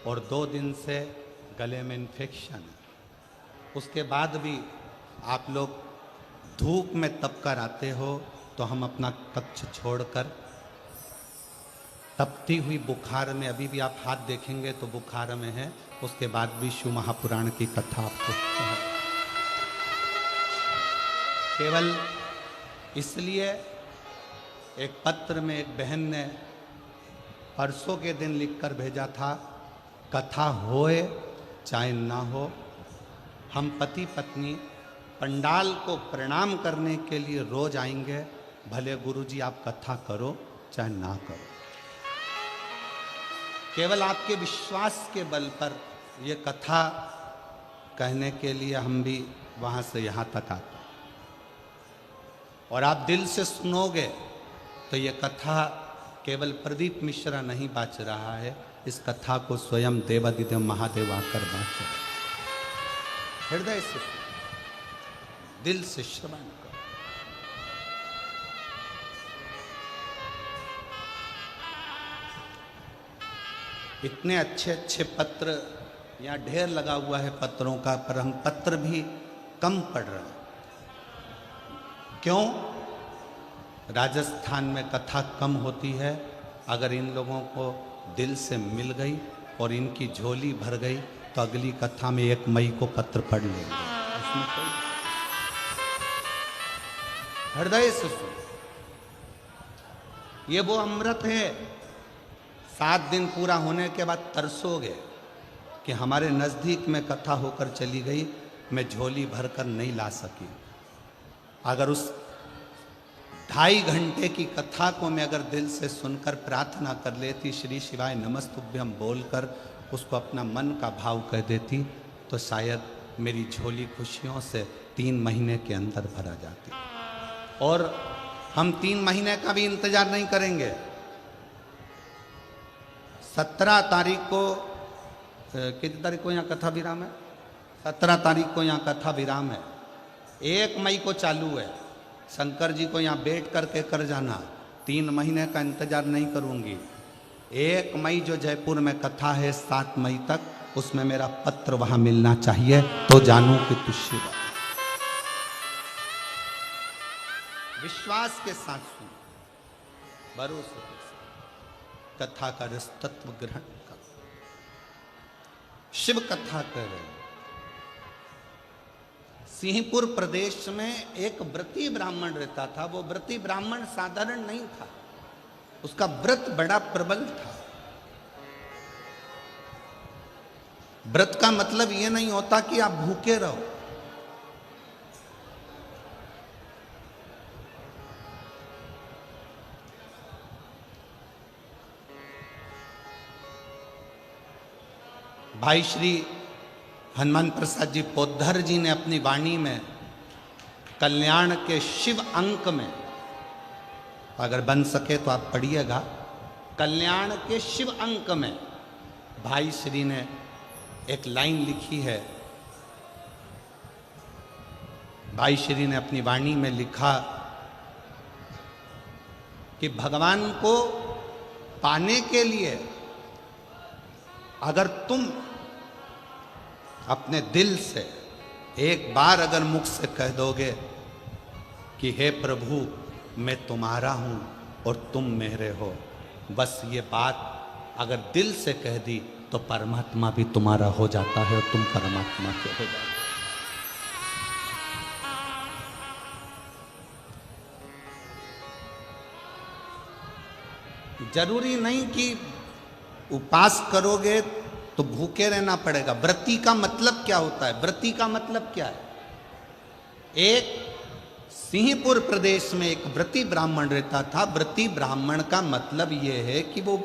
और 2 दिन से गले में इन्फेक्शन है। उसके बाद भी आप लोग धूप में तप कर आते हो तो हम अपना कक्ष छोड़कर तपती हुई बुखार में, अभी भी आप हाथ देखेंगे तो बुखार में है, उसके बाद भी शिव महापुराण की कथा आपको केवल इसलिए एक पत्र में एक बहन ने परसों के दिन लिखकर भेजा था, कथा होए चाहे ना हो, हम पति पत्नी पंडाल को प्रणाम करने के लिए रोज आएंगे, भले गुरुजी आप कथा करो चाहे ना करो। केवल आपके विश्वास के बल पर ये कथा कहने के लिए हम भी वहाँ से यहाँ तक आते हैं, और आप दिल से सुनोगे तो ये कथा केवल प्रदीप मिश्रा नहीं बाँच रहा है, इस कथा को स्वयं देवादिदेव महादेव आकर बाँच रहे हैं। हृदय से दिल से श्रवण करो। इतने अच्छे अच्छे पत्र यहाँ ढेर लगा हुआ है पत्रों का, पर हम पत्र भी कम पढ़ रहे हैं। क्यों? राजस्थान में कथा कम होती है। अगर इन लोगों को दिल से मिल गई और इनकी झोली भर गई तो अगली कथा में 1 मई को पत्र पढ़ लेंगे। उसमें कोई हृदय से सुन, ये वो अमृत है। 7 दिन पूरा होने के बाद तरसोगे कि हमारे नज़दीक में कथा होकर चली गई, मैं झोली भरकर नहीं ला सकी। अगर उस 2.5 घंटे की कथा को मैं अगर दिल से सुनकर प्रार्थना कर लेती, श्री शिवाय नमस्तुभ्यम बोलकर उसको अपना मन का भाव कह देती, तो शायद मेरी झोली खुशियों से 3 महीने के अंदर भरा जाती। और हम 3 महीने का भी इंतजार नहीं करेंगे। 17 तारीख को, कितनी तारीख को यहाँ कथा विराम है? 17 तारीख को यहाँ कथा विराम है। 1 मई को चालू है। शंकर जी को यहाँ बैठ करके कर जाना। 3 महीने का इंतजार नहीं करूँगी। 1 मई जो जयपुर में कथा है 7 मई तक, उसमें मेरा पत्र वहाँ मिलना चाहिए, तो जानूं कि तू शिव। विश्वास के साथ सुन, भरोसे के साथ कथा का रस तत्व ग्रहण कर। शिव कथा कर रहे हैं। सिंहपुर प्रदेश में एक व्रती ब्राह्मण रहता था। वो व्रती ब्राह्मण साधारण नहीं था, उसका व्रत बड़ा प्रबल था। व्रत का मतलब ये नहीं होता कि आप भूखे रहो। भाई श्री हनुमान प्रसाद जी पोद्धर जी ने अपनी वाणी में कल्याण के शिव अंक में, अगर बन सके तो आप पढ़िएगा, कल्याण के शिव अंक में भाई श्री ने एक लाइन लिखी है। भाई श्री ने अपनी वाणी में लिखा कि भगवान को पाने के लिए अगर तुम अपने दिल से एक बार अगर मुख से कह दोगे कि हे प्रभु मैं तुम्हारा हूं और तुम मेरे हो, बस ये बात अगर दिल से कह दी तो परमात्मा भी तुम्हारा हो जाता है और तुम परमात्मा के हो जाते हो। जरूरी नहीं कि उपास करोगे तो भूखे रहना पड़ेगा। व्रती का मतलब क्या होता है? व्रती का मतलब क्या है? एक सिंहपुर प्रदेश में एक व्रती ब्राह्मण रहता था। व्रती ब्राह्मण का मतलब यह है कि वो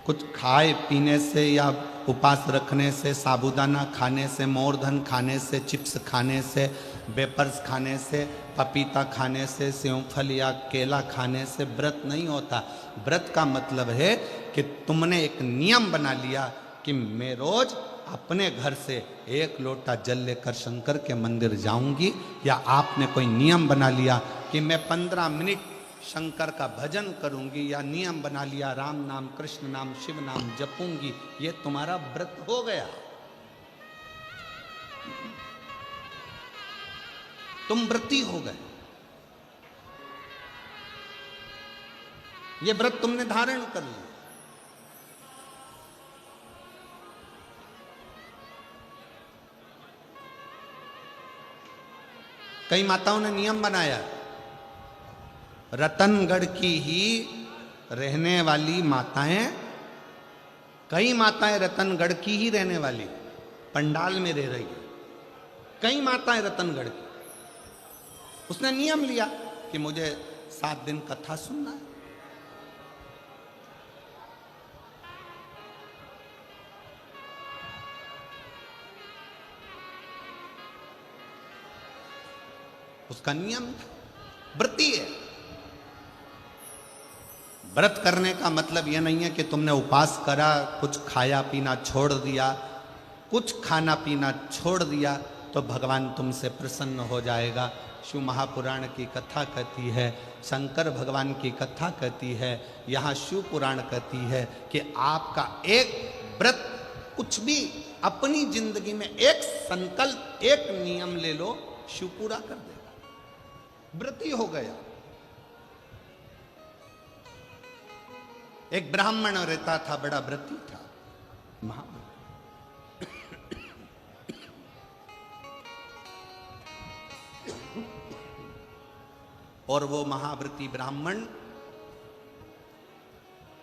कुछ खाए पीने से या उपास रखने से, साबूदाना खाने से, मोरधन खाने से, चिप्स खाने से, वेपर्स खाने से, पपीता खाने से, सेवफल या केला खाने से व्रत नहीं होता। व्रत का मतलब है कि तुमने एक नियम बना लिया कि मैं रोज अपने घर से 1 लोटा जल लेकर शंकर के मंदिर जाऊंगी, या आपने कोई नियम बना लिया कि मैं 15 मिनट शंकर का भजन करूंगी, या नियम बना लिया राम नाम, कृष्ण नाम, शिव नाम जपूंगी, ये तुम्हारा व्रत हो गया। तुम व्रती हो गए। ये व्रत तुमने धारण कर लिया। कई माताओं ने नियम बनाया, रतनगढ़ की ही रहने वाली माताएं, कई माताएं रतनगढ़ की ही रहने वाली पंडाल में रह रही है, कई माताएं रतनगढ़ की। उसने नियम लिया कि मुझे 7 दिन कथा सुनना है। उसका नियम व्रती है। व्रत करने का मतलब यह नहीं है कि तुमने उपवास करा, कुछ खाया पीना छोड़ दिया, कुछ खाना पीना छोड़ दिया तो भगवान तुमसे प्रसन्न हो जाएगा। शिव महापुराण की कथा कहती है, शंकर भगवान की कथा कहती है, यहाँ शिव पुराण कहती है कि आपका एक व्रत, कुछ भी अपनी जिंदगी में एक संकल्प, एक नियम ले लो, शिव पूरा कर देगा। व्रती हो गया। एक ब्राह्मण रहता था, बड़ा व्रती था, महाव्रती। और वो महाव्रती ब्राह्मण,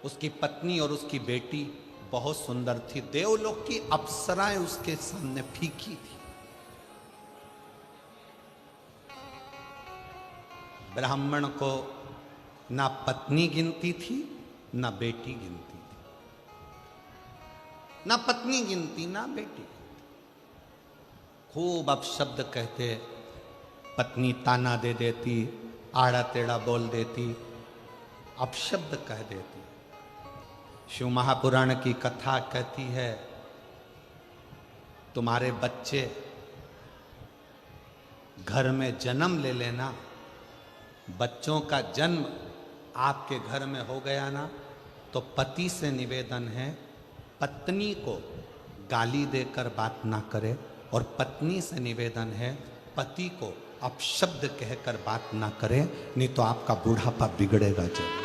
उसकी पत्नी और उसकी बेटी बहुत सुंदर थी। देवलोक की अप्सराएं उसके सामने फीकी थी। ब्राह्मण को ना पत्नी गिनती थी, ना बेटी गिनती थी, ना पत्नी गिनती, ना बेटी। खूब अपशब्द कहते, पत्नी ताना दे देती, आड़ा टेढ़ा बोल देती, अपशब्द कह देती। शिव महापुराण की कथा कहती है, तुम्हारे बच्चे घर में जन्म ले लेना, बच्चों का जन्म आपके घर में हो गया ना, तो पति से निवेदन है, पत्नी को गाली देकर बात ना करे, और पत्नी से निवेदन है, पति को अपशब्द कहकर बात ना करे, नहीं तो आपका बुढ़ापा बिगड़ेगा जरूर।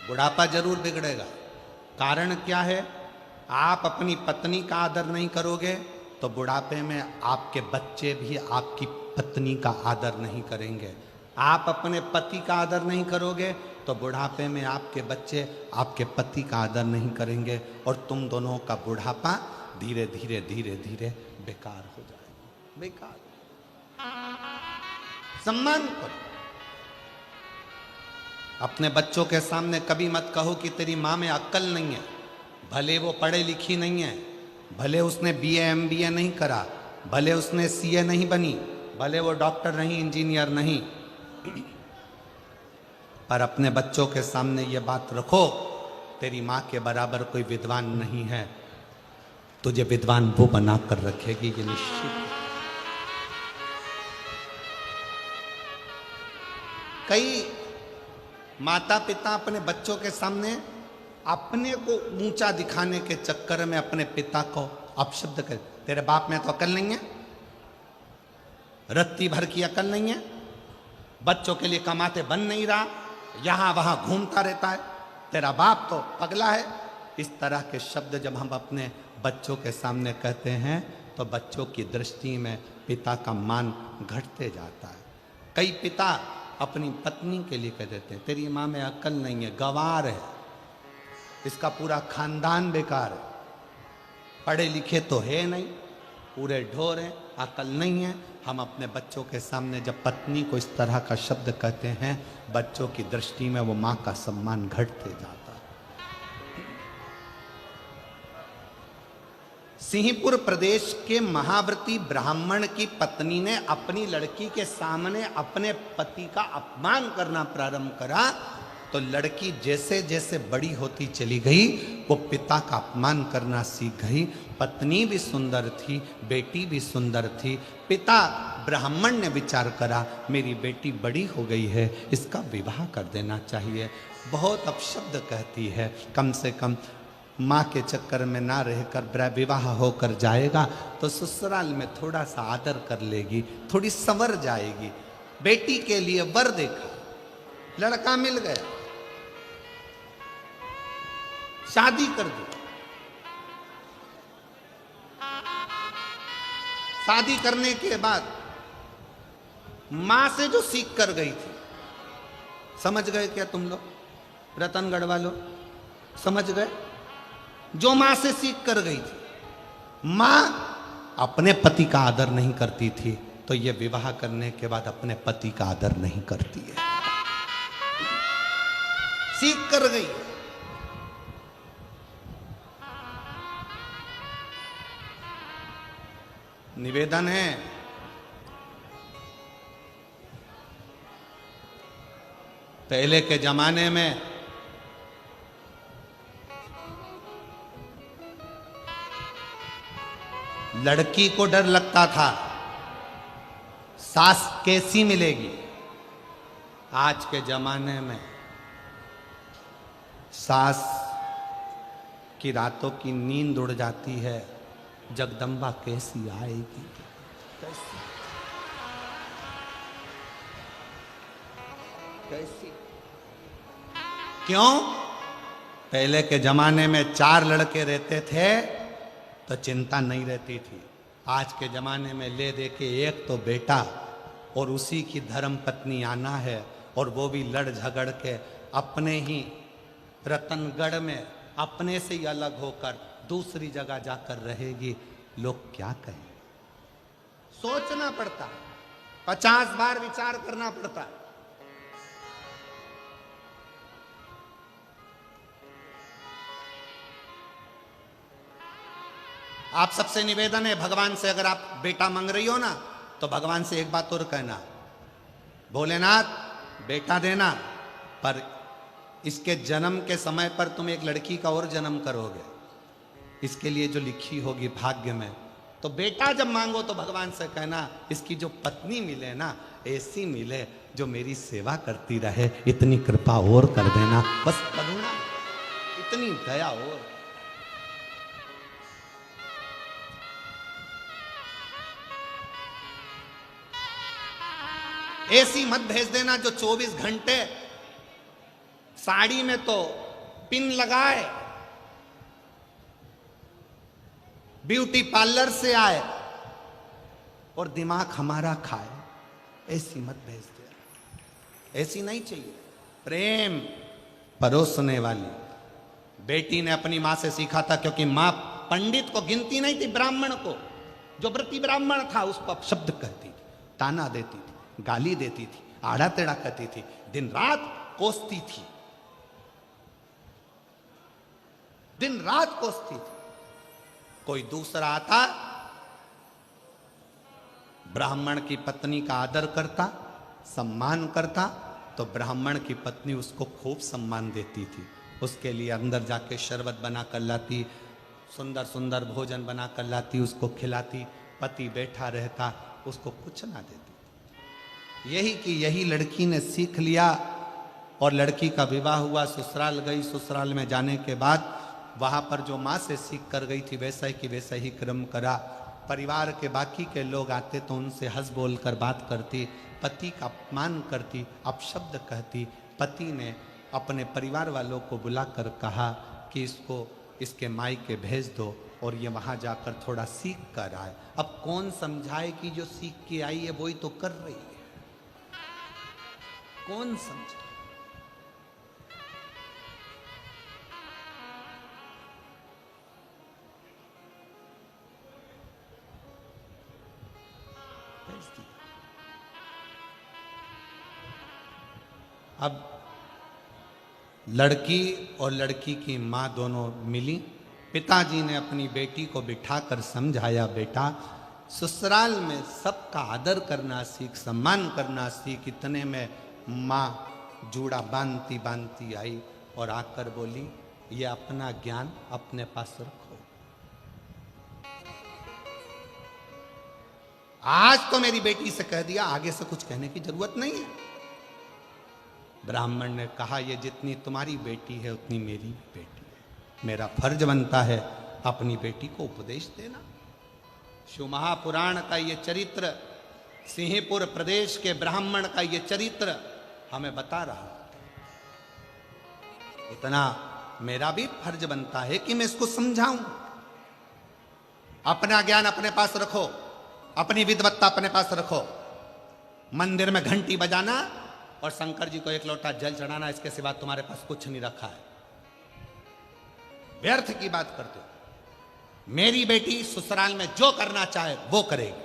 बुढ़ापा जरूर बिगड़ेगा। कारण क्या है? आप अपनी पत्नी का आदर नहीं करोगे तो बुढ़ापे में आपके बच्चे भी आपकी पत्नी का आदर नहीं करेंगे। आप अपने पति का आदर नहीं करोगे तो बुढ़ापे में आपके बच्चे आपके पति का आदर नहीं करेंगे, और तुम दोनों का बुढ़ापा धीरे धीरे धीरे धीरे बेकार हो जाएगा। बेकार। सम्मान करो। अपने बच्चों के सामने कभी मत कहो कि तेरी माँ में अक्ल नहीं है। भले वो पढ़े लिखी नहीं है, भले उसने BA MBA नहीं करा, भले उसने CA नहीं बनी, भले वो डॉक्टर नहीं, इंजीनियर नहीं, पर अपने बच्चों के सामने ये बात रखो, तेरी माँ के बराबर कोई विद्वान नहीं है, तुझे विद्वान वो बना कर रखेगी, ये निश्चित है। कई माता पिता अपने बच्चों के सामने अपने को ऊंचा दिखाने के चक्कर में अपने पिता को अपशब्द कर, तेरे बाप में तो अकल नहीं है, रत्ती भर की अकल नहीं है, बच्चों के लिए कमाते बन नहीं रहा, यहां वहां घूमता रहता है, तेरा बाप तो पगला है। इस तरह के शब्द जब हम अपने बच्चों के सामने कहते हैं तो बच्चों की दृष्टि में पिता का मान घटते जाता है। कई पिता अपनी पत्नी के लिए कह देते हैं, तेरी माँ में अकल नहीं है, गंवार है, इसका पूरा खानदान बेकार है, पढ़े लिखे तो है नहीं, पूरे ढोर हैं, अकल नहीं है। हम अपने बच्चों के सामने जब पत्नी को इस तरह का शब्द कहते हैं, बच्चों की दृष्टि में वो माँ का सम्मान घटते जाता है। सिंहपुर प्रदेश के महाव्रती ब्राह्मण की पत्नी ने अपनी लड़की के सामने अपने पति का अपमान करना प्रारंभ करा, तो लड़की जैसे जैसे बड़ी होती चली गई वो पिता का अपमान करना सीख गई। पत्नी भी सुंदर थी, बेटी भी सुंदर थी। पिता ब्राह्मण ने विचार करा, मेरी बेटी बड़ी हो गई है, इसका विवाह कर देना चाहिए। बहुत अपशब्द कहती है, कम से कम माँ के चक्कर में ना रहकर विवाह होकर जाएगा तो ससुराल में थोड़ा सा आदर कर लेगी, थोड़ी संवर जाएगी। बेटी के लिए वर देखा, लड़का मिल गया, शादी कर दी। शादी करने के बाद मां से जो सीख कर गई थी, समझ गए क्या तुम लोग रतनगढ़ वालों? समझ गए? जो मां से सीख कर गई थी, मां अपने पति का आदर नहीं करती थी, तो ये विवाह करने के बाद अपने पति का आदर नहीं करती है। सीख कर गई। निवेदन है, पहले के जमाने में लड़की को डर लगता था सास कैसी मिलेगी। आज के जमाने में सास की रातों की नींद उड़ जाती है, जगदम्बा कैसी आएगी, कैसी कैसी। क्यों? पहले के जमाने में 4 लड़के रहते थे तो चिंता नहीं रहती थी। आज के जमाने में ले दे के एक तो बेटा और उसी की धर्म पत्नी आना है, और वो भी लड़ झगड़ के अपने ही रतनगढ़ में अपने से ही अलग होकर दूसरी जगह जाकर रहेगी। लोग क्या कहें? सोचना पड़ता, 50 बार विचार करना पड़ता। आप सबसे निवेदन है, भगवान से अगर आप बेटा मांग रही हो ना, तो भगवान से एक बात और कहना, भोलेनाथ बेटा देना, पर इसके जन्म के समय पर तुम एक लड़की का और जन्म करोगे, इसके लिए जो लिखी होगी भाग्य में। तो बेटा जब मांगो तो भगवान से कहना, इसकी जो पत्नी मिले ना, ऐसी मिले जो मेरी सेवा करती रहे, इतनी कृपा और कर देना। बस करुणा, इतनी दया और। ऐसी मत भेज देना जो 24 घंटे साड़ी में तो पिन लगाए, ब्यूटी पार्लर से आए और दिमाग हमारा खाए। ऐसी मत भेज दे, ऐसी नहीं चाहिए। प्रेम परोसने वाली। बेटी ने अपनी मां से सीखा था, क्योंकि मां पंडित को गिनती नहीं थी, ब्राह्मण को, जो व्रती ब्राह्मण था उस पर शब्द कहती थी, ताना देती थी, गाली देती थी, आड़ा टेढ़ा करती थी, दिन रात कोसती थी, दिन रात कोसती थी। कोई दूसरा आता, ब्राह्मण की पत्नी का आदर करता, सम्मान करता, तो ब्राह्मण की पत्नी उसको खूब सम्मान देती थी। उसके लिए अंदर जाके शरबत बना कर लाती, सुंदर सुंदर भोजन बना कर लाती, उसको खिलाती। पति बैठा रहता, उसको कुछ ना देती। यही कि यही लड़की ने सीख लिया, और लड़की का विवाह हुआ, ससुराल गई। ससुराल में जाने के बाद वहाँ पर जो माँ से सीख कर गई थी वैसा कि वैसा ही क्रम करा। परिवार के बाकी के लोग आते तो उनसे हंस बोल कर बात करती, पति का अपमान करती, अपशब्द कहती। पति ने अपने परिवार वालों को बुलाकर कहा कि इसको इसके मायके भेज दो, और ये वहाँ जाकर थोड़ा सीख कर आए। अब कौन समझाए कि जो सीख के आई है वही तो कर रही है, कौन समझे? अब लड़की और लड़की की मां दोनों मिली। पिताजी ने अपनी बेटी को बिठाकर समझाया, बेटा ससुराल में सबका आदर करना सीख, सम्मान करना सीख। इतने में माँ जूड़ा बांधती बांधती आई और आकर बोली, ये अपना ज्ञान अपने पास रखो। आज तो मेरी बेटी से कह दिया, आगे से कुछ कहने की जरूरत नहीं है। ब्राह्मण ने कहा, ये जितनी तुम्हारी बेटी है उतनी मेरी भी बेटी है। मेरा फर्ज बनता है अपनी बेटी को उपदेश देना। शिव महापुराण का ये चरित्र, सिंहपुर प्रदेश के ब्राह्मण का ये चरित्र हमें बता रहा। इतना मेरा भी फर्ज बनता है कि मैं इसको समझाऊं। अपना ज्ञान अपने पास रखो, अपनी विद्वत्ता अपने पास रखो। मंदिर में घंटी बजाना और शंकर जी को एक लोटा जल चढ़ाना, इसके सिवा तुम्हारे पास कुछ नहीं रखा है। व्यर्थ की बात करते हो। मेरी बेटी ससुराल में जो करना चाहे वो करेगी।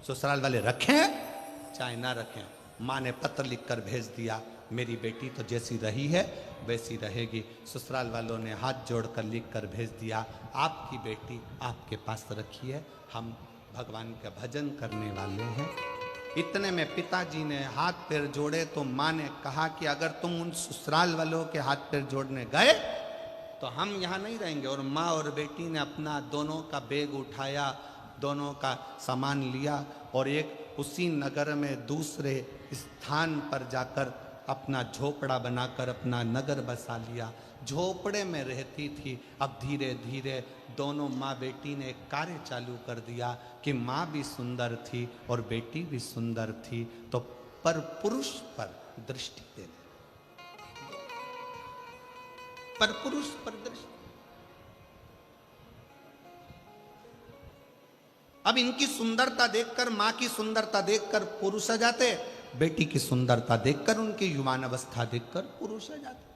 ससुराल वाले रखें चाहे ना रखें, माँ ने पत्र लिखकर भेज दिया, मेरी बेटी तो जैसी रही है वैसी रहेगी। ससुराल वालों ने हाथ जोड़कर लिखकर भेज दिया, आपकी बेटी आपके पास रखी है, हम भगवान का भजन करने वाले हैं। इतने में पिताजी ने हाथ पैर जोड़े तो माँ ने कहा कि अगर तुम उन ससुराल वालों के हाथ पैर जोड़ने गए तो हम यहाँ नहीं रहेंगे। और माँ और बेटी ने अपना दोनों का बैग उठाया, दोनों का सामान लिया और एक उसी नगर में दूसरे स्थान पर जाकर अपना झोपड़ा बनाकर अपना नगर बसा लिया। झोपड़े में रहती थी। अब धीरे धीरे दोनों माँ बेटी ने एक कार्य चालू कर दिया कि माँ भी सुंदर थी और बेटी भी सुंदर थी, तो पर पुरुष पर दृष्टि देने, पर पुरुष पर दृष्टि। अब इनकी सुंदरता देखकर, मां की सुंदरता देखकर पुरुष आ जाते, बेटी की सुंदरता देखकर, उनकी युवान अवस्था देखकर पुरुष आ जाते।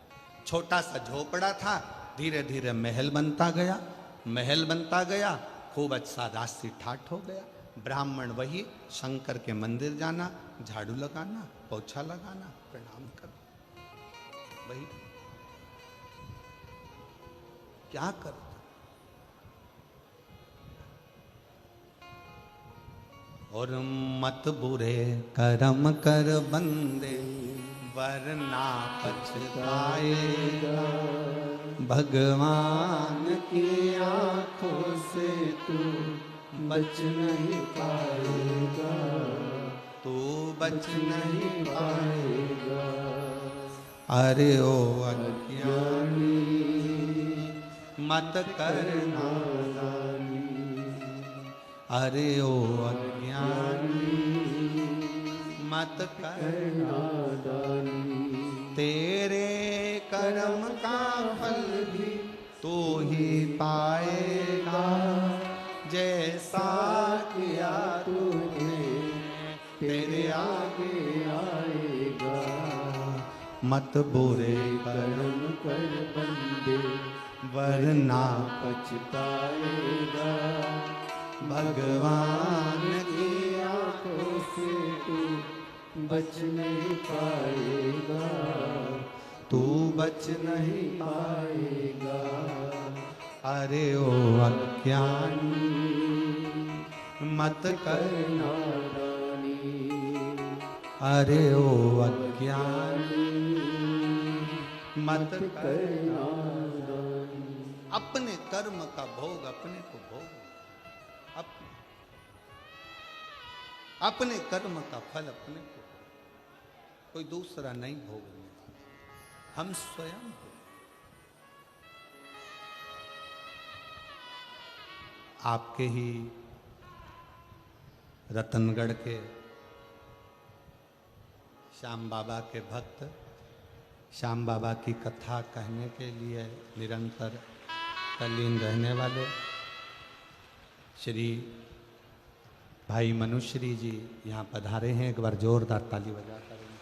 छोटा सा झोपड़ा था, धीरे धीरे महल बनता गया, महल बनता गया, खूब अच्छा राशि ठाठ हो गया। ब्राह्मण वही शंकर के मंदिर जाना, झाड़ू लगाना, पोछा लगाना, प्रणाम करना, वही क्या करता। और मत बुरे कर्म कर बंदे वरना पछताएगा, भगवान की आंखों से तू बच नहीं पाएगा, तू बच नहीं पाएगा। अरे ओ अज्ञानी मत करना नादानी, अरे ओ अज्ञानी मत करना नादानी। तेरे कर्म का फल भी तू ही पाएगा, जैसा किया तूने तेरे आगे आएगा। मत बुरे कर्म कर बंदे वरना पछताएगा, भगवान की आंखों से तू बच नहीं पाएगा, तू बच नहीं पाएगा। अरे ओ अज्ञानी मत करना नादानी, अरे ओ अज्ञानी मत करना नादानी। अपने कर्म का भोग अपने को भोग, अपने कर्म का फल अपने को, कोई दूसरा नहीं भोगने वाला, हम स्वयं हो। आपके ही रतनगढ़ के श्याम बाबा के भक्त, श्याम बाबा की कथा कहने के लिए निरंतर तल्लीन रहने वाले श्री भाई मनुश्री जी यहाँ पधारे हैं। एक बार जोरदार ताली बजा करें।